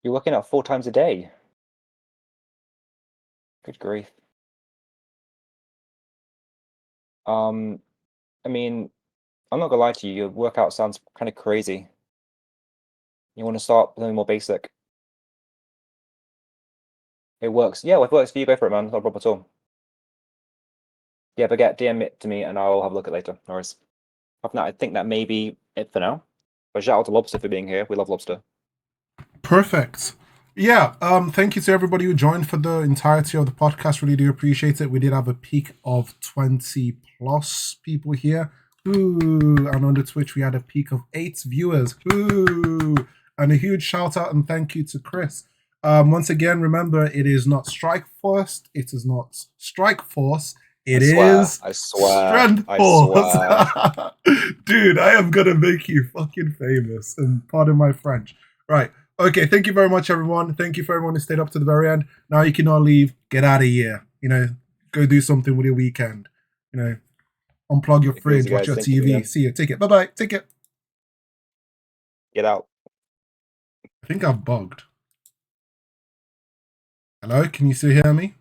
You're working out 4 times a day. Good grief. I mean, I'm not gonna lie to you. Your workout sounds kind of crazy. You want to start something more basic. It works. Yeah, if it works for you, go for it, man. No problem at all. Yeah, but DM it to me and I'll have a look at it later. No worries. I think that may be it for now. But shout out to Lobster for being here. We love Lobster. Perfect. Yeah, thank you to everybody who joined for the entirety of the podcast. Really do appreciate it. We did have a peak of 20 plus people here. Ooh, and on the Twitch we had a peak of 8 viewers. Ooh, and a huge shout out and thank you to Chris. Once again, remember, it is not Strike Force. It is not Strike Force. It is Strength Force. Dude, I am gonna make you fucking famous. And pardon my French. Right. Okay, thank you very much, everyone. Thank you for everyone who stayed up to the very end. Now you can all leave. Get out of here. You know, go do something with your weekend. You know, unplug your fridge, watch your TV. See you. Take it. Bye-bye. Take it. Get out. I think I've bugged. Hello? Can you still hear me?